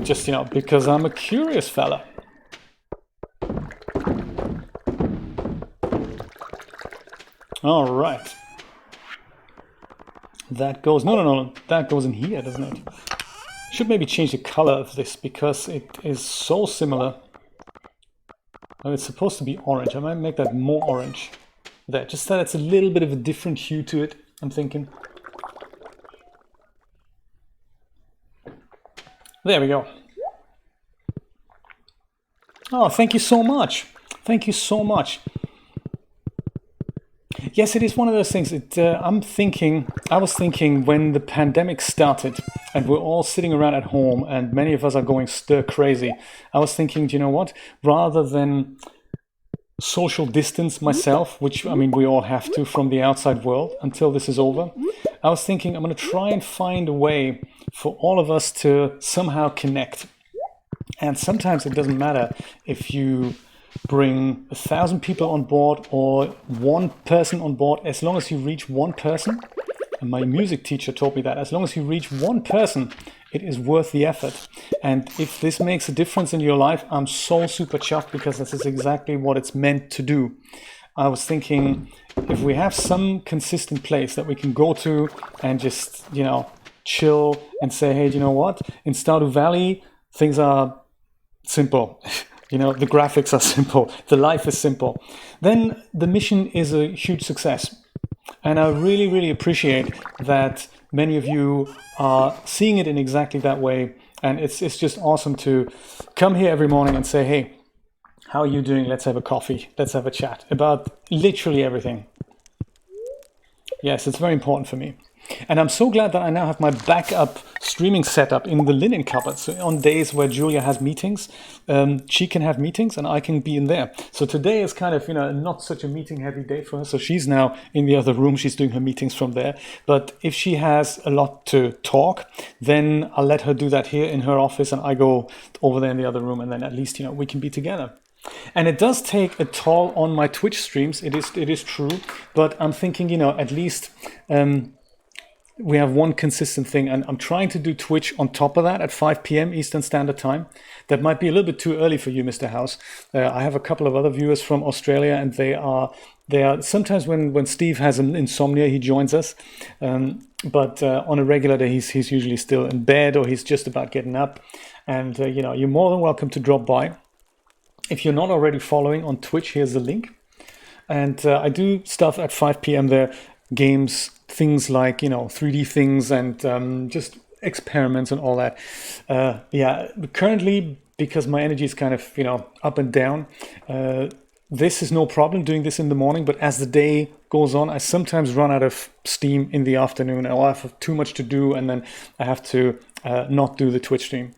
Speaker 1: Just, you know, because I'm a curious fella. All right. That goes, no, that goes in here, doesn't it? Should maybe change the color of this because it is so similar. Oh, it's supposed to be orange. I might make that more orange. There, just that it's a little bit of a different hue to it, I'm thinking. There we go. Oh, thank you so much. Thank you so much. Yes, it is one of those things. I was thinking when the pandemic started and we're all sitting around at home and many of us are going stir crazy, I was thinking, do you know what? Rather than social distance myself, which, I mean, we all have to from the outside world until this is over, I was thinking I'm going to try and find a way for all of us to somehow connect. And sometimes it doesn't matter if you bring 1,000 people on board or one person on board, as long as you reach one person. And my music teacher told me that as long as you reach one person, it is worth the effort. And if this makes a difference in your life, I'm so super chuffed, because this is exactly what it's meant to do. I was thinking, if we have some consistent place that we can go to and just, you know, chill and say, hey, do you know what? In Stardew Valley, things are simple. You know, the graphics are simple, the life is simple. Then the mission is a huge success. And I really, really appreciate that many of you are seeing it in exactly that way. And it's just awesome to come here every morning and say, hey, how are you doing? Let's have a coffee. Let's have a chat about literally everything. Yes, it's very important for me. And I'm so glad that I now have my backup streaming setup in the linen cupboard. So on days where Julia has meetings, she can have meetings and I can be in there. So today is kind of, you know, not such a meeting heavy day for her. So she's now in the other room. She's doing her meetings from there. But if she has a lot to talk, then I'll let her do that here in her office and I go over there in the other room, and then at least, you know, we can be together. And it does take a toll on my Twitch streams. It is true. But I'm thinking, you know, at least we have one consistent thing, and I'm trying to do Twitch on top of that at 5 p.m. Eastern Standard Time. That might be a little bit too early for you, Mr. House. I have a couple of other viewers from Australia, and they are They are sometimes when Steve has an insomnia, he joins us, but on a regular day, he's usually still in bed or he's just about getting up. And you're more than welcome to drop by. If you're not already following on Twitch, here's the link. And I do stuff at 5 p.m. there, games, things like 3D things and just experiments and all that. Currently, because my energy is kind of up and down. This is no problem doing this in the morning, but as the day goes on, I sometimes run out of steam in the afternoon, or I have too much to do, and then I have to not do the Twitch stream.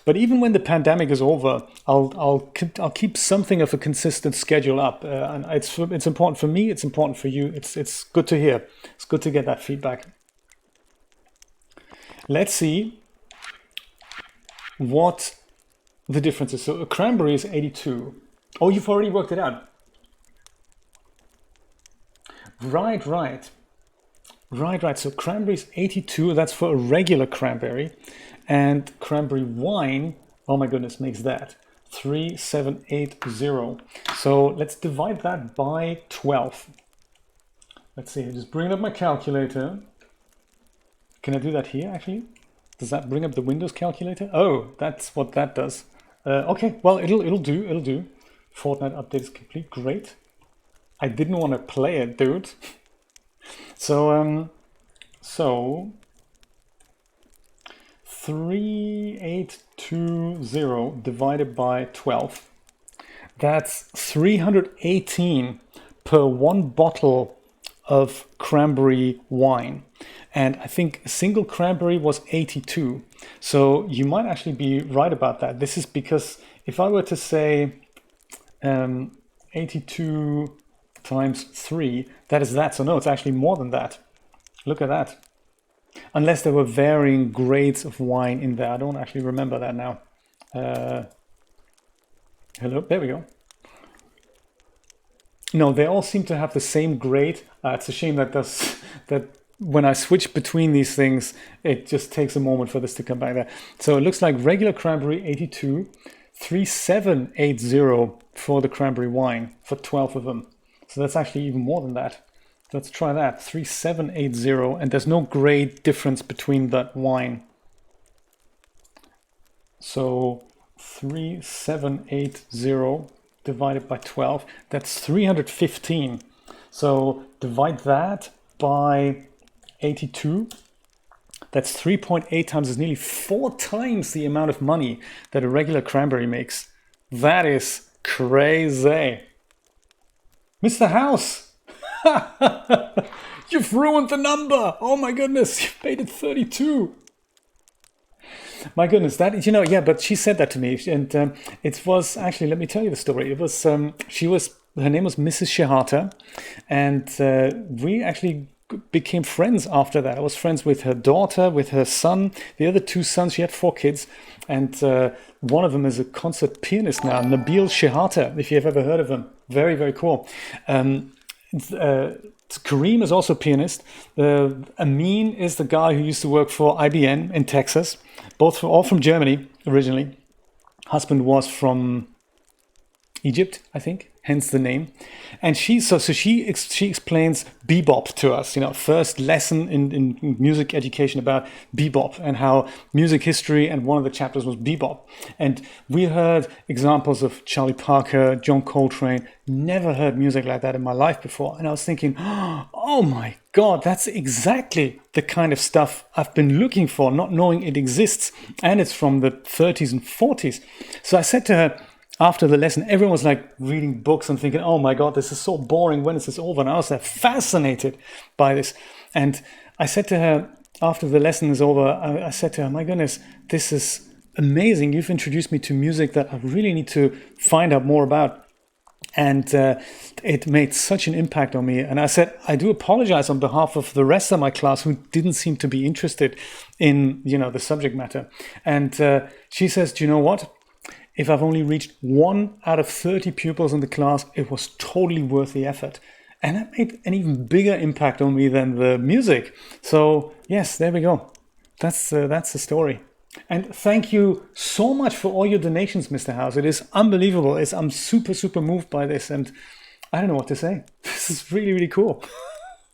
Speaker 1: But even when the pandemic is over, I'll keep something of a consistent schedule up, and it's important for me. It's important for you. It's good to hear. It's good to get that feedback. Let's see what the difference is. So a cranberry is 82. Oh, you've already worked it out. Right. So cranberry is 82. That's for a regular cranberry. And cranberry wine, oh my goodness, makes that 3780. So let's divide that by 12. Let's see, just bring up my calculator. Can I do that here, actually? Does that bring up the Windows calculator? Oh, that's what that does. Okay, well, it'll do. Fortnite update is complete. Great. I didn't want to play it, dude. So 3820 divided by 12. That's 318 per one bottle of cranberry wine. And I think a single cranberry was 82. So you might actually be right about that. This is because if I were to say 82 times 3, that is that. So no, it's actually more than that. Look at that. Unless there were varying grades of wine in there. I don't actually remember that now. Hello, there we go. No, they all seem to have the same grade. It's a shame that when I switch between these things, it just takes a moment for this to come back there. So it looks like regular cranberry 82, 3780 for the cranberry wine for 12 of them. So that's actually even more than that. Let's try that, 3780, and there's no grade difference between that wine. So 3780 divided by 12, that's 315. So divide that by 82. That's 3.8 times, is nearly 4 times the amount of money that a regular cranberry makes. That is crazy. Mr. House, you've ruined the number. Oh my goodness, you've made it 32. My goodness, that, yeah, but she said that to me, and it was actually, let me tell you the story. It was, her name was Mrs. Shehata, and we actually became friends after that. I was friends with her daughter, with her son, the other 2 sons. She had 4 kids, and one of them is a concert pianist now, Nabil Shehata, if you've ever heard of him. Very, very cool. Kareem is also a pianist. Amin is the guy who used to work for IBM in Texas. All from Germany originally. Husband was from Egypt, I think, hence the name. And she explains bebop to us. First lesson in music education about bebop and how music history, and one of the chapters was bebop. And we heard examples of Charlie Parker, John Coltrane. Never heard music like that in my life before. And I was thinking, oh my God, that's exactly the kind of stuff I've been looking for, not knowing it exists. And it's from the 30s and 40s. So I said to her, after the lesson, everyone was like reading books and thinking, oh my God, this is so boring. When is this over? And I was fascinated by this. And I said to her, after the lesson is over, I said to her, my goodness, this is amazing. You've introduced me to music that I really need to find out more about. And it made such an impact on me. And I said, I do apologize on behalf of the rest of my class who didn't seem to be interested in, the subject matter. And she says, do you know what? If I've only reached 1 out of 30 pupils in the class, it was totally worth the effort. And that made an even bigger impact on me than the music. So yes, there we go. That's the story. And thank you so much for all your donations, Mr. House. It is unbelievable. I'm super, super moved by this. And I don't know what to say. This is really, really cool.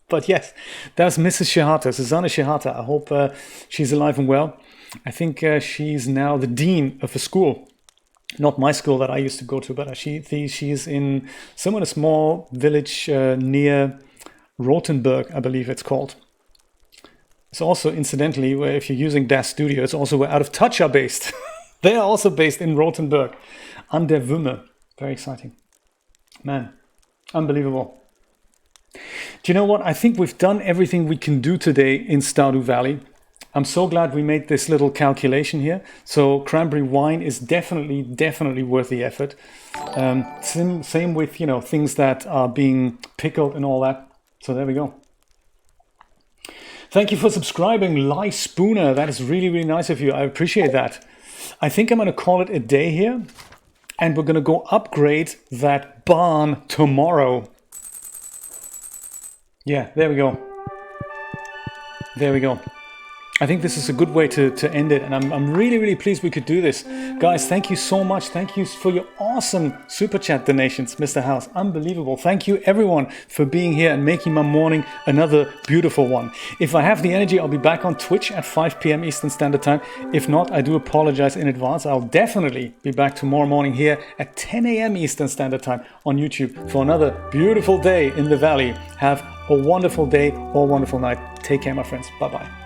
Speaker 1: But yes, that's Mrs. Shihata, Susanna Shihata. I hope she's alive and well. I think she's now the dean of a school. Not my school that I used to go to, but she's in somewhere in a small village near Rothenburg, I believe it's called. It's also, incidentally, where if you're using Das Studio, it's also where Out of Touch are based. They are also based in Rothenburg, an der Wümme. Very exciting. Man, unbelievable. Do you know what? I think we've done everything we can do today in Stardew Valley. I'm so glad we made this little calculation here. So cranberry wine is definitely worth the effort. Same with, you know, things that are being pickled and all that. So there we go. Thank you for subscribing, Lai Spooner. That is really, really nice of you. I appreciate that. I think I'm going to call it a day here. And we're going to go upgrade that barn tomorrow. Yeah, there we go. There we go. I think this is a good way to end it, and I'm really, really pleased we could do this. Guys, thank you so much. Thank you for your awesome super chat donations, Mr. House. Unbelievable. Thank you, everyone, for being here and making my morning another beautiful one. If I have the energy, I'll be back on Twitch at 5 p.m. Eastern Standard Time. If not, I do apologize in advance. I'll definitely be back tomorrow morning here at 10 a.m. Eastern Standard Time on YouTube for another beautiful day in the Valley. Have a wonderful day or a wonderful night. Take care, my friends. Bye-bye.